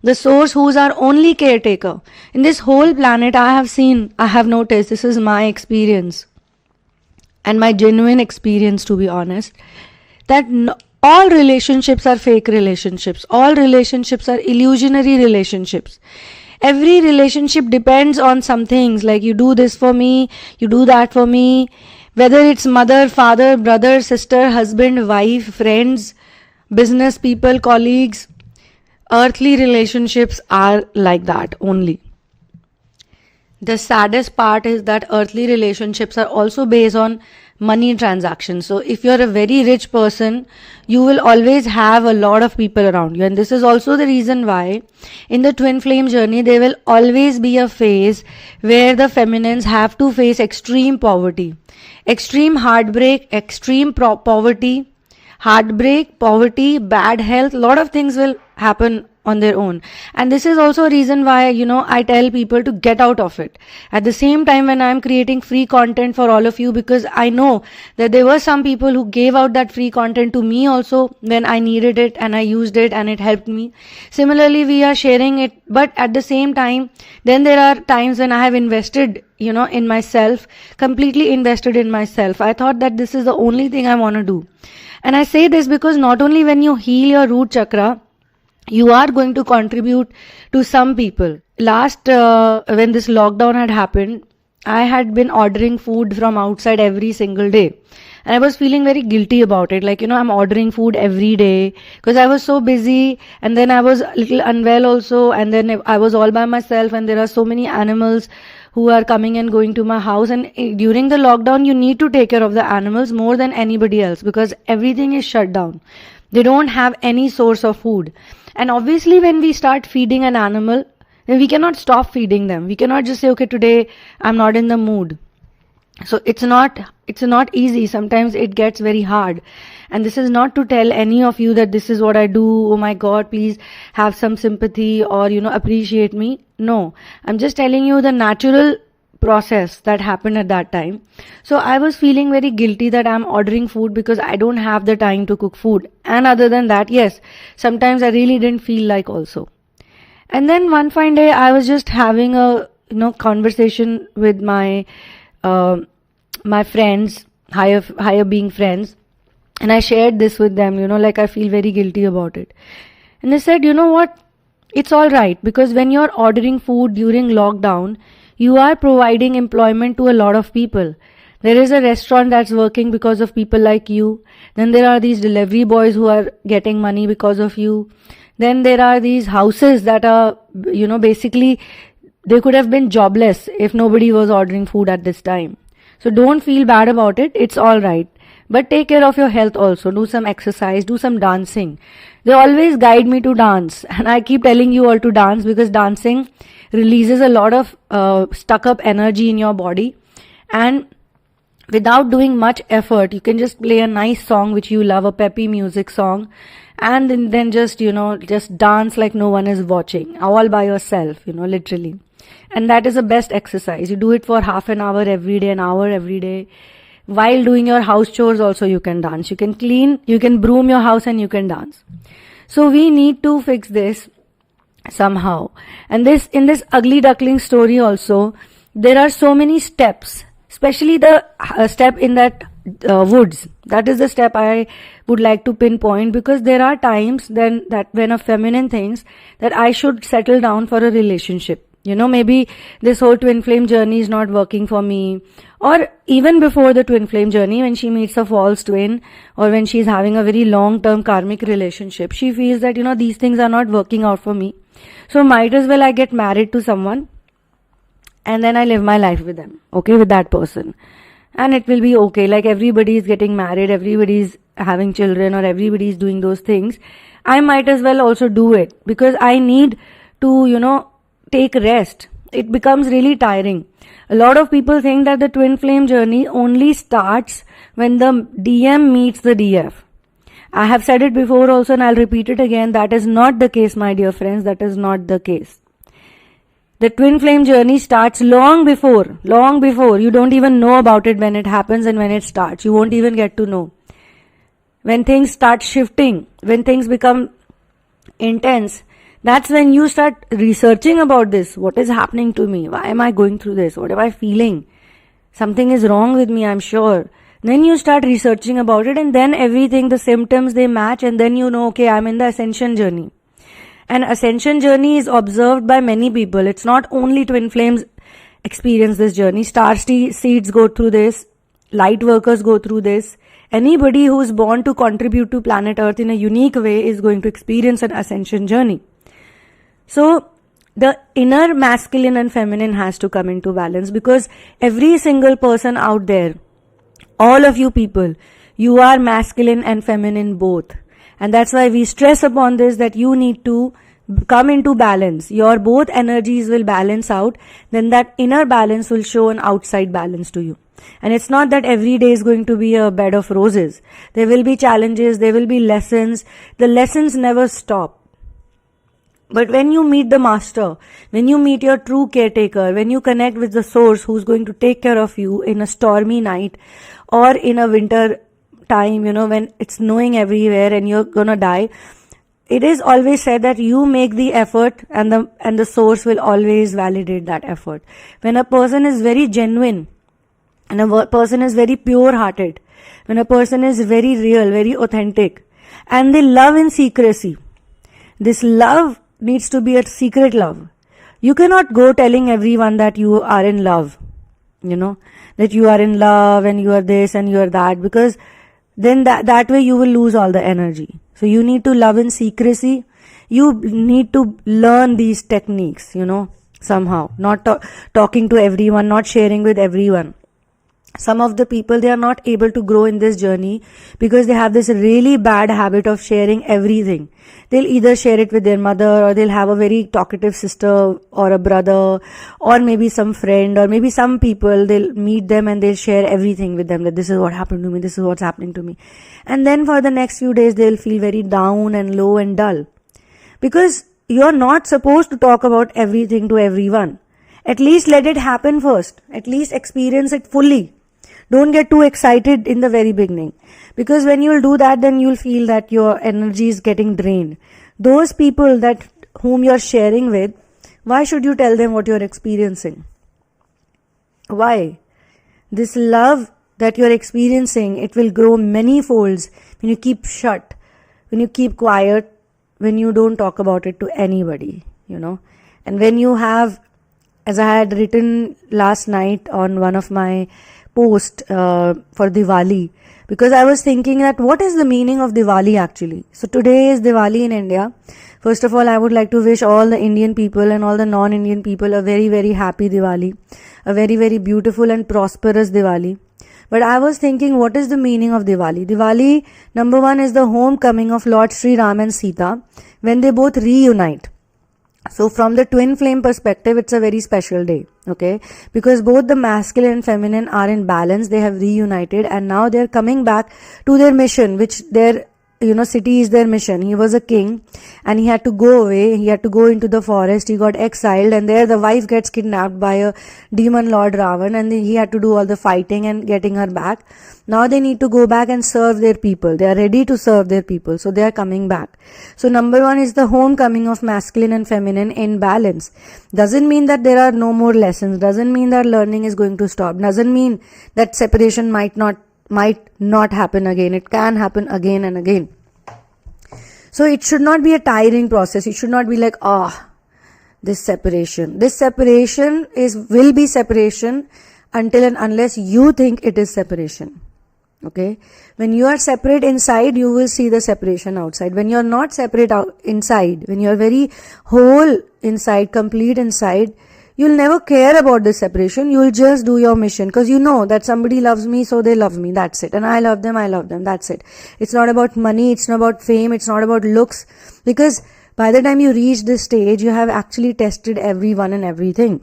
the Source who is our only caretaker. In this whole planet I have noticed, this is my experience and my genuine experience, to be honest, that all relationships are fake relationships. All relationships are illusionary relationships. Every relationship depends on some things, like you do this for me, you do that for me, whether it's mother, father, brother, sister, husband, wife, friends, business people, colleagues. Earthly relationships are like that only. The saddest part is that earthly relationships are also based on money transactions. So if you're a very rich person, you will always have a lot of people around you. And this is also the reason why in the twin flame journey, there will always be a phase where the feminines have to face extreme poverty, extreme heartbreak, extreme poverty, heartbreak, poverty, bad health. A lot of things will happen on their own. And this is also a reason why, I tell people to get out of it. At the same time, when I'm creating free content for all of you, because I know that there were some people who gave out that free content to me also when I needed it, and I used it and it helped me. Similarly, we are sharing it, but at the same time, then there are times when I have invested, in myself, completely invested in myself. I thought that this is the only thing I want to do. And I say this because not only when you heal your root chakra, you are going to contribute to some people. Last, when this lockdown had happened, I had been ordering food from outside every single day. And I was feeling very guilty about it. Like, I'm ordering food every day because I was so busy. And then I was a little unwell also. And then I was all by myself. And there are so many animals who are coming and going to my house. And during the lockdown, you need to take care of the animals more than anybody else because everything is shut down. They don't have any source of food. And obviously, when we start feeding an animal, then we cannot stop feeding them. We cannot just say, okay, today I'm not in the mood. So it's not easy. Sometimes it gets very hard. And this is not to tell any of you that this is what I do. Oh my God, please have some sympathy or, appreciate me. No, I'm just telling you the natural process that happened at that time. So I was feeling very guilty that I'm ordering food because I don't have the time to cook food. And other than that, yes, sometimes I really didn't feel like also. And then one fine day, I was just having a conversation with my my friends, higher being friends, and I shared this with them. Like I feel very guilty about it. And they said, you know what? It's all right, because when you're ordering food during lockdown, You are providing employment to a lot of people. There is a restaurant that's working because of people like you. Then there are these delivery boys who are getting money because of you. Then there are these houses that are, basically they could have been jobless if nobody was ordering food at this time. So don't feel bad about it. It's all right. But take care of your health also. Do some exercise, do some dancing. They always guide me to dance, and I keep telling you all to dance because dancing releases a lot of stuck up energy in your body, and without doing much effort, you can just play a nice song which you love, a peppy music song, and then just just dance like no one is watching, all by yourself, literally. And that is the best exercise. You do it for half an hour every day, an hour every day. While doing your house chores also you can dance. You can clean, you can broom your house, and you can dance. So we need to fix this somehow. And in this ugly duckling story also, there are so many steps, especially the step in that woods. That is the step I would like to pinpoint, because there are times then that when a feminine thinks that I should settle down for a relationship. Maybe this whole twin flame journey is not working for me, or even before the twin flame journey, when she meets a false twin, or when she's having a very long-term karmic relationship, she feels that, these things are not working out for me. So might as well I get married to someone and then I live my life with them, okay, with that person. And it will be okay. Like everybody is getting married, everybody is having children, or everybody is doing those things. I might as well also do it, because I need to, take rest. It becomes really tiring. A lot of people think that the twin flame journey only starts when the DM meets the DF. I have said it before also, and I'll repeat it again. That is not the case, my dear friends. That is not the case. The twin flame journey starts long before. You don't even know about it when it happens and when it starts. You won't even get to know. When things start shifting, when things become intense, that's when you start researching about this. What is happening to me? Why am I going through this? What am I feeling? Something is wrong with me, I'm sure. Then you start researching about it, and then everything, the symptoms, they match, and then okay, I'm in the ascension journey. And ascension journey is observed by many people. It's not only twin flames experience this journey. Star seeds go through this. Light workers go through this. Anybody who is born to contribute to planet Earth in a unique way is going to experience an ascension journey. So the inner masculine and feminine has to come into balance, because every single person out there, all of you people, you are masculine and feminine both. And that's why we stress upon this, that you need to come into balance. Your both energies will balance out. Then that inner balance will show an outside balance to you. And it's not that every day is going to be a bed of roses. There will be challenges, there will be lessons. The lessons never stop. But when you meet the master, when you meet your true caretaker, when you connect with the source who's going to take care of you in a stormy night or in a winter time, when it's snowing everywhere and you're gonna die, it is always said that you make the effort, and the source will always validate that effort. When a person is very genuine, and a person is very pure hearted, when a person is very real, very authentic, and they love in secrecy, this love needs to be a secret love. You cannot go telling everyone that you are in love, that you are in love and you are this and you are that, because then that way you will lose all the energy. So you need to love in secrecy. You need to learn these techniques, somehow. Not talking to everyone, not sharing with everyone. Some of the people, they are not able to grow in this journey because they have this really bad habit of sharing everything. They'll either share it with their mother, or they'll have a very talkative sister or a brother, or maybe some friend, or maybe some people, they'll meet them and they'll share everything with them, that this is what happened to me, this is what's happening to me. And then for the next few days, they'll feel very down and low and dull. Because you're not supposed to talk about everything to everyone. At least let it happen first. At least experience it fully. Don't get too excited in the very beginning, because when you'll do that, then you'll feel that your energy is getting drained. Those people that whom you're sharing with, why should you tell them what you're experiencing? Why? This love that you're experiencing, it will grow many folds when you keep shut, when you keep quiet, when you don't talk about it to anybody, And when you have as I had written last night on one of my posts for Diwali, because I was thinking that what is the meaning of Diwali actually. So today is Diwali in India. First of all, I would like to wish all the Indian people and all the non-Indian people a very, very happy Diwali, a very, very beautiful and prosperous Diwali. But I was thinking, what is the meaning of Diwali? Diwali, number one, is the homecoming of Lord Sri Ram and Sita when they both reunite. So from the twin flame perspective, it's a very special day, okay? Because both the masculine and feminine are in balance. They have reunited and now they're coming back to their mission, which their city is their mission. He was a king and he had to go away. He had to go into the forest. He got exiled and there the wife gets kidnapped by a demon lord Ravan, and he had to do all the fighting and getting her back. Now they need to go back and serve their people. They are ready to serve their people. So they are coming back. So number one is the homecoming of masculine and feminine in balance. Doesn't mean that there are no more lessons. Doesn't mean that learning is going to stop. Doesn't mean that separation might not happen again. It can happen again and again. So it should not be a tiring process. It should not be like, this separation. This separation will be separation until and unless you think it is separation. Okay? When you are separate inside, you will see the separation outside. When you are not separate inside, when you are very whole inside, complete inside, you'll never care about this separation. You'll just do your mission because you know that somebody loves me, so they love me. That's it. And I love them. That's it. It's not about money. It's not about fame. It's not about looks. Because by the time you reach this stage, you have actually tested everyone and everything.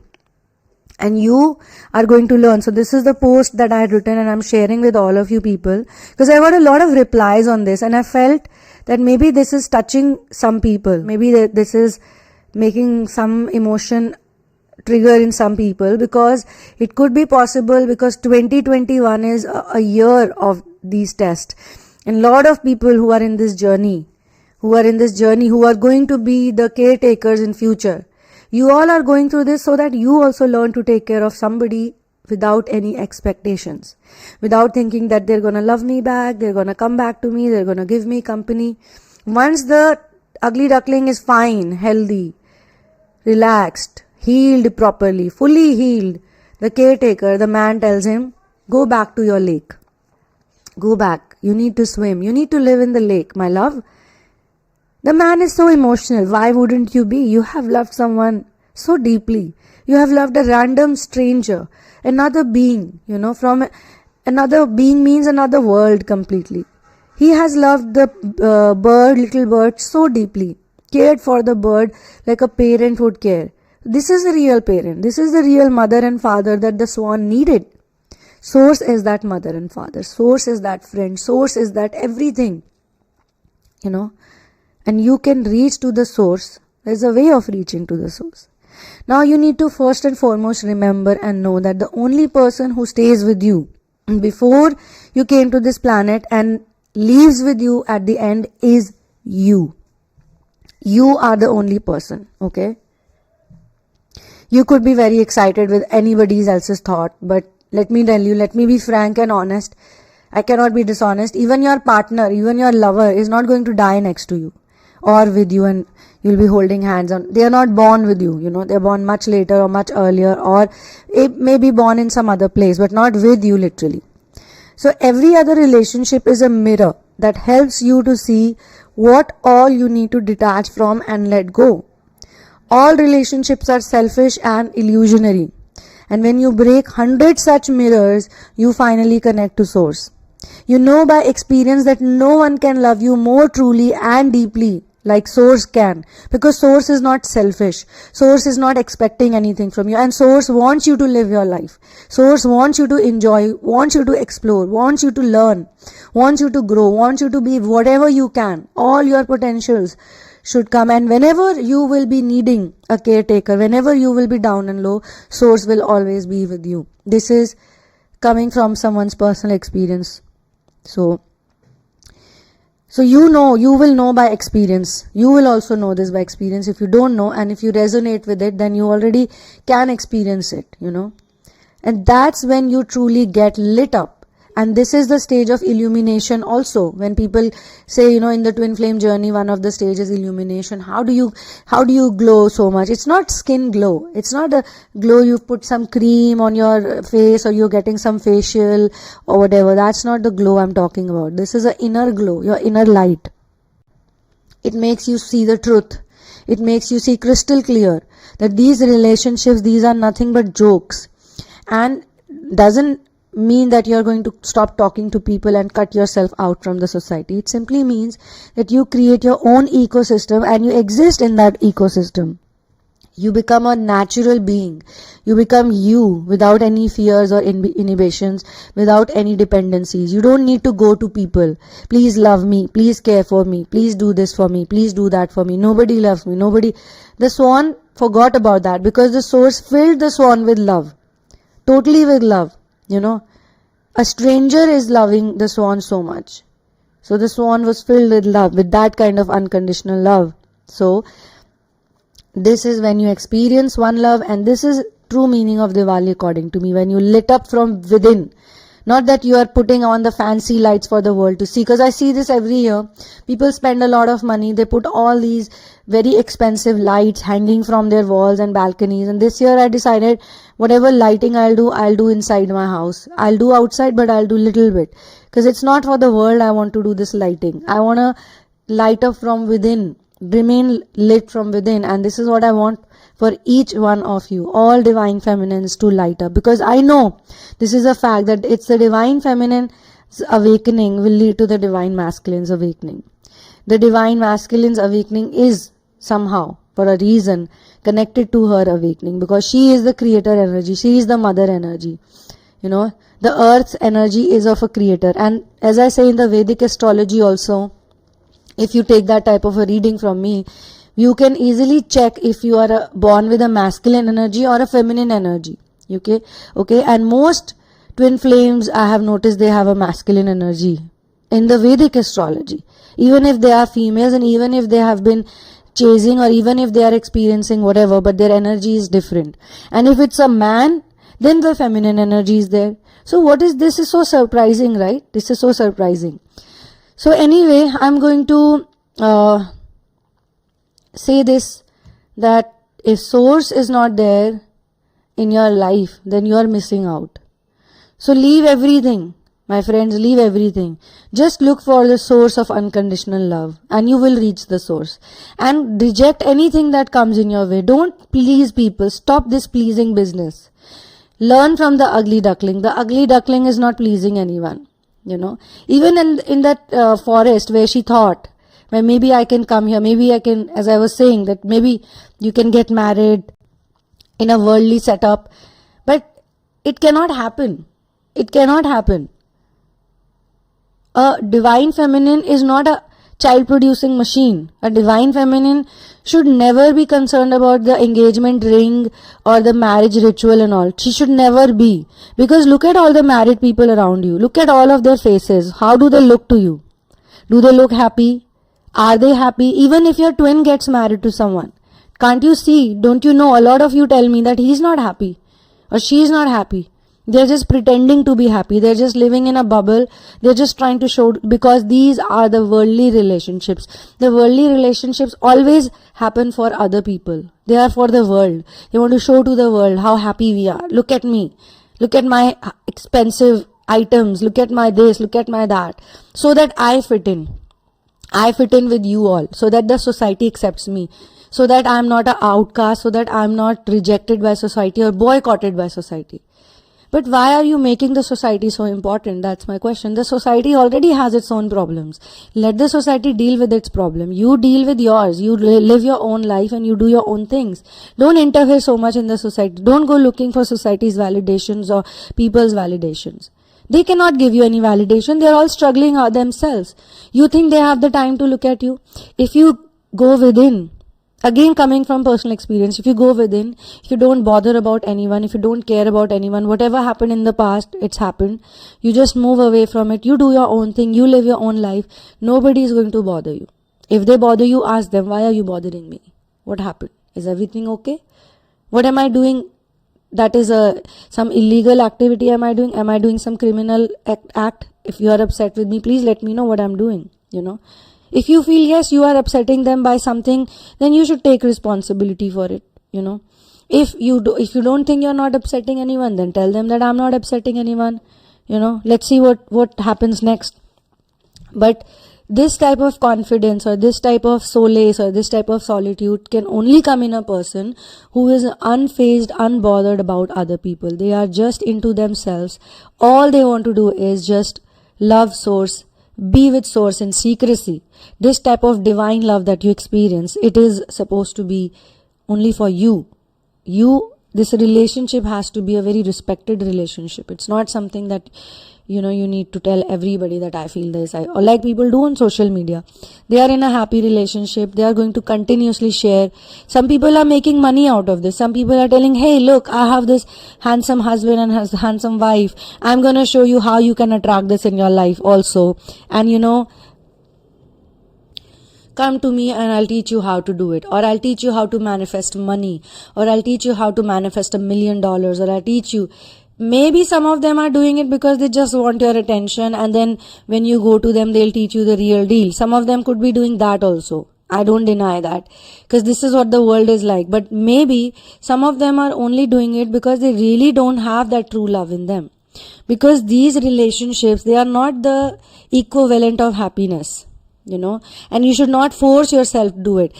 And you are going to learn. So this is the post that I had written and I'm sharing with all of you people. Because I got a lot of replies on this and I felt that maybe this is touching some people. Maybe this is making some emotion trigger in some people, because it could be possible because 2021 is a year of these tests, and a lot of people who are in this journey, who are going to be the caretakers in future, you all are going through this so that you also learn to take care of somebody without any expectations, without thinking that they're gonna love me back, they're gonna come back to me, they're gonna give me company. Once the ugly duckling is fine, healthy, relaxed, healed properly, fully healed, the caretaker, the man tells him, go back to your lake. Go back. You need to swim. You need to live in the lake, my love. The man is so emotional. Why wouldn't you be? You have loved someone so deeply. You have loved a random stranger, another being, from another being means another world completely. He has loved the little bird so deeply, cared for the bird like a parent would care. This is the real parent. This is the real mother and father that the swan needed. Source is that mother and father. Source is that friend. Source is that everything. And you can reach to the source. There's a way of reaching to the source. Now you need to first and foremost remember and know that the only person who stays with you before you came to this planet and leaves with you at the end is you. You are the only person. Okay? You could be very excited with anybody else's thought, but let me tell you, let me be frank and honest. I cannot be dishonest. Even your partner, even your lover is not going to die next to you or with you and you'll be holding hands on. They are not born with you, they're born much later or much earlier, or it may be born in some other place, but not with you literally. So every other relationship is a mirror that helps you to see what all you need to detach from and let go. All relationships are selfish and illusionary. And when you break 100 such mirrors, you finally connect to source. You know by experience that no one can love you more truly and deeply like source can. Because source is not selfish. Source is not expecting anything from you. And source wants you to live your life. Source wants you to enjoy, wants you to explore, wants you to learn, wants you to grow, wants you to be whatever you can. All your potentials should come, and whenever you will be needing a caretaker, whenever you will be down and low, source will always be with you. This is coming from someone's personal experience. So you will know by experience. You will also know this by experience. If you don't know and if you resonate with it, then you already can experience it, And that's when you truly get lit up And this is the stage of illumination also. When people say, in the twin flame journey, one of the stages is illumination. How do you glow so much? It's not skin glow. It's not a glow you put some cream on your face or you're getting some facial or whatever. That's not the glow I'm talking about. This is an inner glow, your inner light. It makes you see the truth. It makes you see crystal clear that these relationships, these are nothing but jokes. And doesn't mean that you're going to stop talking to people and cut yourself out from the society. It simply means that you create your own ecosystem and you exist in that ecosystem. You become a natural being. You become you without any fears or inhibitions, without any dependencies. You don't need to go to people. Please love me. Please care for me. Please do this for me. Please do that for me. Nobody loves me. The swan forgot about that because the source filled the swan with love. Totally with love. A stranger is loving the swan so much. So the swan was filled with love, with that kind of unconditional love. So this is when you experience one love, and this is true meaning of Diwali according to me, when you lit up from within. Not that you are putting on the fancy lights for the world to see, because I see this every year. People spend a lot of money, they put all these very expensive lights hanging from their walls and balconies, and this year I decided whatever lighting I'll do inside my house. I'll do outside, but I'll do little bit, because it's not for the world I want to do this lighting. I want to light up from within, remain lit from within, and this is what I want for each one of you, all divine feminines, to light up, because I know this is a fact that it's the divine feminine's awakening will lead to the divine masculine's awakening. The divine masculine's awakening is somehow, for a reason, connected to her awakening, because she is the creator energy, she is the mother energy. The earth's energy is of a creator, and as I say in the Vedic astrology also, if you take that type of a reading from me, you can easily check if you are born with a masculine energy or a feminine energy. Okay, and most twin flames, I have noticed, they have a masculine energy in the Vedic astrology. Even if they are females, and even if they have been chasing, or even if they are experiencing whatever, but their energy is different. And if it's a man, then the feminine energy is there. So this is so surprising, right? This is so surprising. So anyway, I'm going to say this, that if source is not there in your life, then you are missing out. So leave everything, my friends, leave everything. Just look for the source of unconditional love, and you will reach the source. And reject anything that comes in your way. Don't please people. Stop this pleasing business. Learn from the ugly duckling. The ugly duckling is not pleasing anyone. Even in that forest where she thought, well, maybe I can come here, maybe I can, as I was saying, that maybe you can get married in a worldly setup, but it cannot happen. It cannot happen. A divine feminine is not a child producing machine. A divine feminine should never be concerned about the engagement ring or the marriage ritual and all. She should never be. Because look at all the married people around you. Look at all of their faces. How do they look to you? Do they look happy? Are they happy? Even if your twin gets married to someone, can't you see? Don't you know? A lot of you tell me that he's not happy or she's not happy. They're just pretending to be happy. They're just living in a bubble. They're just trying to show, because these are the worldly relationships. The worldly relationships always happen for other people. They are for the world. They want to show to the world how happy we are. Look at me. Look at my expensive items. Look at my this. Look at my that. So that I fit in. I fit in with you all. So that the society accepts me. So that I'm not an outcast. So that I'm not rejected by society or boycotted by society. But why are you making the society so important? That's my question. The society already has its own problems. Let the society deal with its problem. You deal with yours. You live your own life and you do your own things. Don't interfere so much in the society. Don't go looking for society's validations or people's validations. They cannot give you any validation. They're all struggling themselves. You think they have the time to look at you? If you go within, again coming from personal experience, if you go within, if you don't bother about anyone, if you don't care about anyone, whatever happened in the past, it's happened. You just move away from it. You do your own thing. You live your own life. Nobody is going to bother you. If they bother you, ask them, why are you bothering me? What happened? Is everything okay? What am I doing that is some illegal activity am I doing? Am I doing some criminal act? If you are upset with me, please let me know what I'm doing, If you feel yes, you are upsetting them by something, then you should take responsibility for it, If you don't think you're not upsetting anyone, then tell them that I'm not upsetting anyone, Let's see what happens next. But this type of confidence or this type of solace or this type of solitude can only come in a person who is unfazed, unbothered about other people. They are just into themselves. All they want to do is just love Source, be with Source in secrecy. This type of divine love that you experience, it is supposed to be only for you. This relationship has to be a very respected relationship. It's not something that you need to tell everybody that I feel this, or like people do on social media. They are in a happy relationship. They are going to continuously share. Some people are making money out of this. Some people are telling, hey, look, I have this handsome husband and handsome wife. I'm going to show you how you can attract this in your life also. And come to me and I'll teach you how to do it, or I'll teach you how to manifest money, or I'll teach you how to manifest $1 million, or I'll teach you. Maybe some of them are doing it because they just want your attention, and then when you go to them, they'll teach you the real deal. Some of them could be doing that also. I don't deny that, because this is what the world is like. But maybe some of them are only doing it because they really don't have that true love in them. Because these relationships, they are not the equivalent of happiness. And you should not force yourself to do it.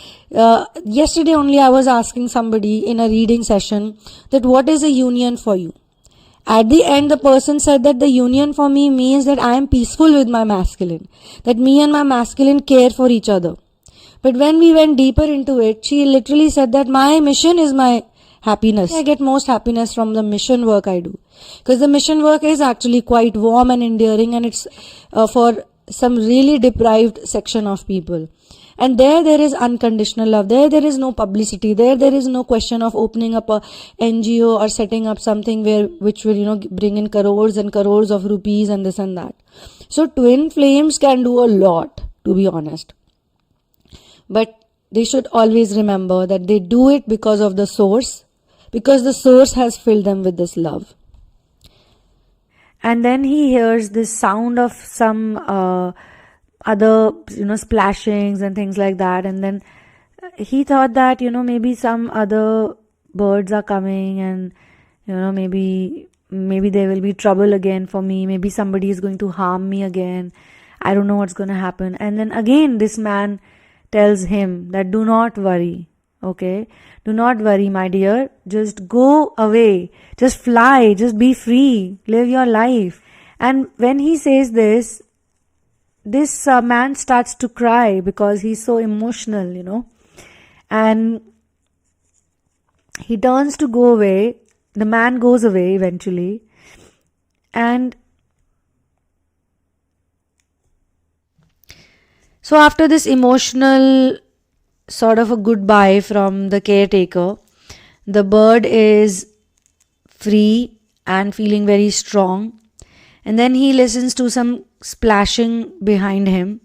Yesterday only I was asking somebody in a reading session that what is a union for you? At the end, the person said that the union for me means that I am peaceful with my masculine, that me and my masculine care for each other. But when we went deeper into it, she literally said that my mission is my happiness. I get most happiness from the mission work I do, because the mission work is actually quite warm and endearing, and it's for some really deprived section of people. And there is unconditional love. There is no publicity. There is no question of opening up a NGO or setting up something which will, bring in crores and crores of rupees and this and that. So twin flames can do a lot, to be honest. But they should always remember that they do it because of the Source, because the Source has filled them with this love. And then he hears this sound of some other, splashings and things like that. And then he thought that, maybe some other birds are coming, and, maybe there will be trouble again for me. Maybe somebody is going to harm me again. I don't know what's going to happen. And then again, this man tells him that do not worry. Okay, do not worry, my dear. Just go away. Just fly. Just be free. Live your life. And when he says this man starts to cry because he's so emotional, And he turns to go away. The man goes away eventually. And so after this emotional sort of a goodbye from the caretaker, the bird is free and feeling very strong. And then he listens to some splashing behind him.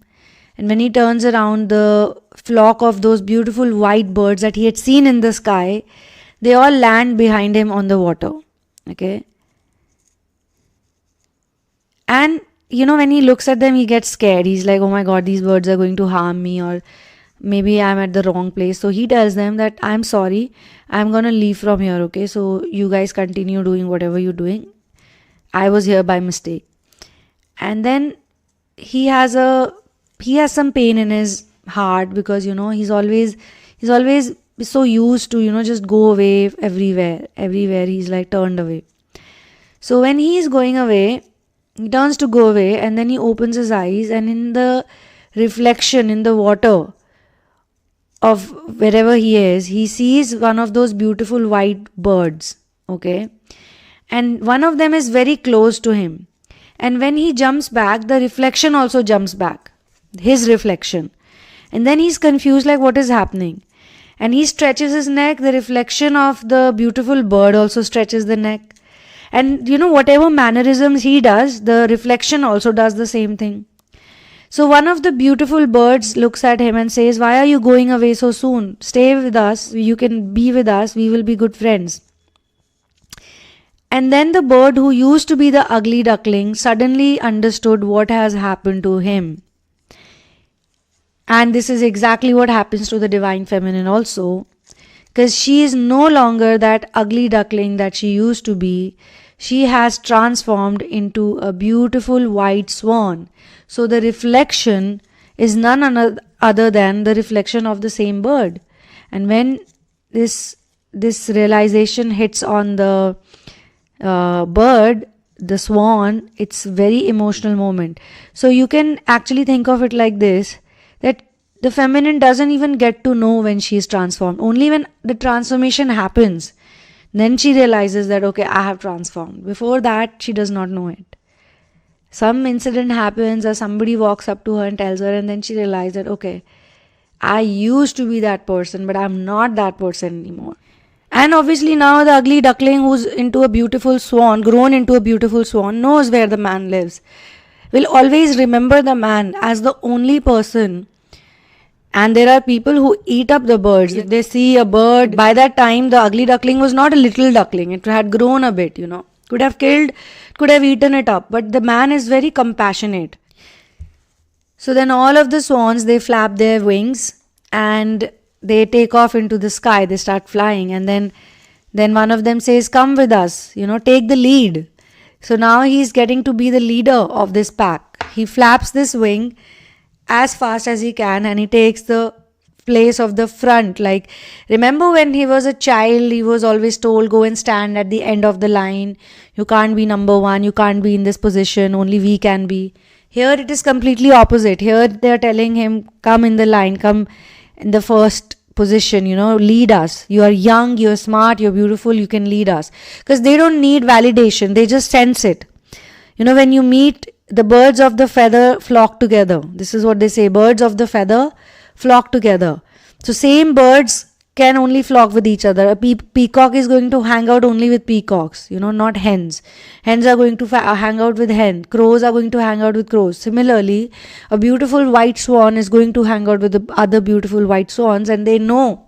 And when he turns around, the flock of those beautiful white birds that he had seen in the sky, they all land behind him on the water. Okay. And, when he looks at them, he gets scared. He's like, oh my God, these birds are going to harm me, or maybe I'm at the wrong place. So he tells them that I'm sorry, I'm going to leave from here. Okay. So you guys continue doing whatever you're doing. I was here by mistake. And then he has some pain in his heart because, he's always so used to, just go away everywhere he's like turned away. So when he is going away, he turns to go away, and then he opens his eyes, and in the reflection in the water of wherever he is, he sees one of those beautiful white birds. Okay. And one of them is very close to him. And when he jumps back, the reflection also jumps back. His reflection. And then he's confused, like, what is happening? And he stretches his neck. The reflection of the beautiful bird also stretches the neck. And, whatever mannerisms he does, the reflection also does the same thing. So one of the beautiful birds looks at him and says, why are you going away so soon? Stay with us. You can be with us. We will be good friends. And then the bird who used to be the ugly duckling suddenly understood what has happened to him. And this is exactly what happens to the Divine Feminine also. Because she is no longer that ugly duckling that she used to be. She has transformed into a beautiful white swan. So the reflection is none other than the reflection of the same bird. And when this realization hits on the bird, the swan, it's very emotional moment. So you can actually think of it like this, that the feminine doesn't even get to know when she is transformed. Only when the transformation happens, then she realizes that, okay, I have transformed. Before that, she does not know it. Some incident happens or somebody walks up to her and tells her, and then she realizes that, okay, I used to be that person, but I'm not that person anymore. And obviously now the ugly duckling who's into a beautiful swan, grown into a beautiful swan, knows where the man lives. Will always remember the man as the only person. And there are people who eat up the birds. If they see a bird, by that time the ugly duckling was not a little duckling. It had grown a bit, Could have killed, could have eaten it up. But the man is very compassionate. So then all of the swans, they flap their wings and they take off into the sky. They start flying. And then one of them says, come with us, take the lead. So now he's getting to be the leader of this pack. He flaps this wing as fast as he can and he takes the place of the front. Like, remember when he was a child, he was always told, go and stand at the end of the line. You can't be number one. You can't be in this position. Only we can be. Here it is completely opposite. Here they're telling him, come in the line, come in the first position, lead us. You are young, you're smart, you're beautiful, you can lead us. Because they don't need validation. They just sense it. When you meet, the birds of the feather flock together. This is what they say. Birds of the feather flock together. So same birds can only flock with each other. A peacock is going to hang out only with peacocks, not hens. Hens are going to hang out with hens. Crows are going to hang out with crows. Similarly, a beautiful white swan is going to hang out with the other beautiful white swans, and they know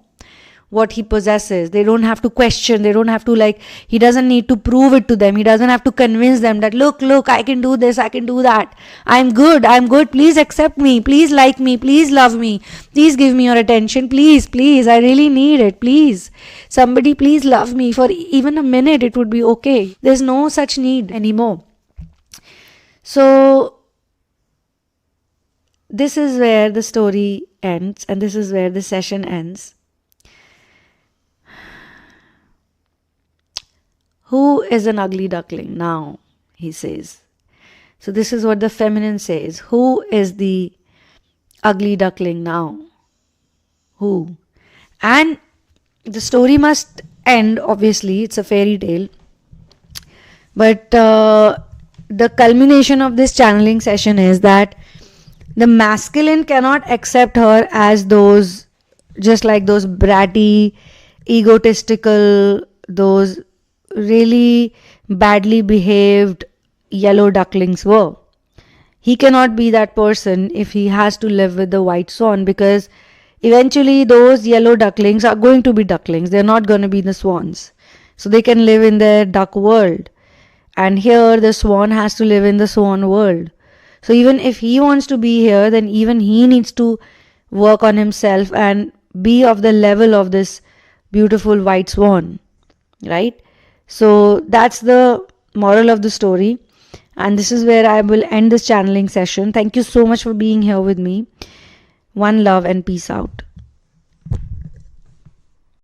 what he possesses. They don't have to question. They don't have to he doesn't need to prove it to them. He doesn't have to convince them that, look, I can do this, I can do that. I'm good. Please accept me. Please like me. Please love me. Please give me your attention. Please, I really need it. Please. Somebody please love me for even a minute. It would be okay. There's no such need anymore. So this is where the story ends and this is where the session ends. Who is an ugly duckling now? He says. So this is what the feminine says. Who is the ugly duckling now? Who? And the story must end, obviously. It's a fairy tale. But the culmination of this channeling session is that the masculine cannot accept her as those, just like those bratty, egotistical, those really badly behaved yellow ducklings were. He cannot be that person if he has to live with the white swan, because eventually those yellow ducklings are going to be ducklings. They're not going to be the swans. So they can live in their duck world. And here the swan has to live in the swan world. So even if he wants to be here, then even he needs to work on himself and be of the level of this beautiful white swan. Right? So that's the moral of the story. And this is where I will end this channeling session. Thank you so much for being here with me. One love and peace out.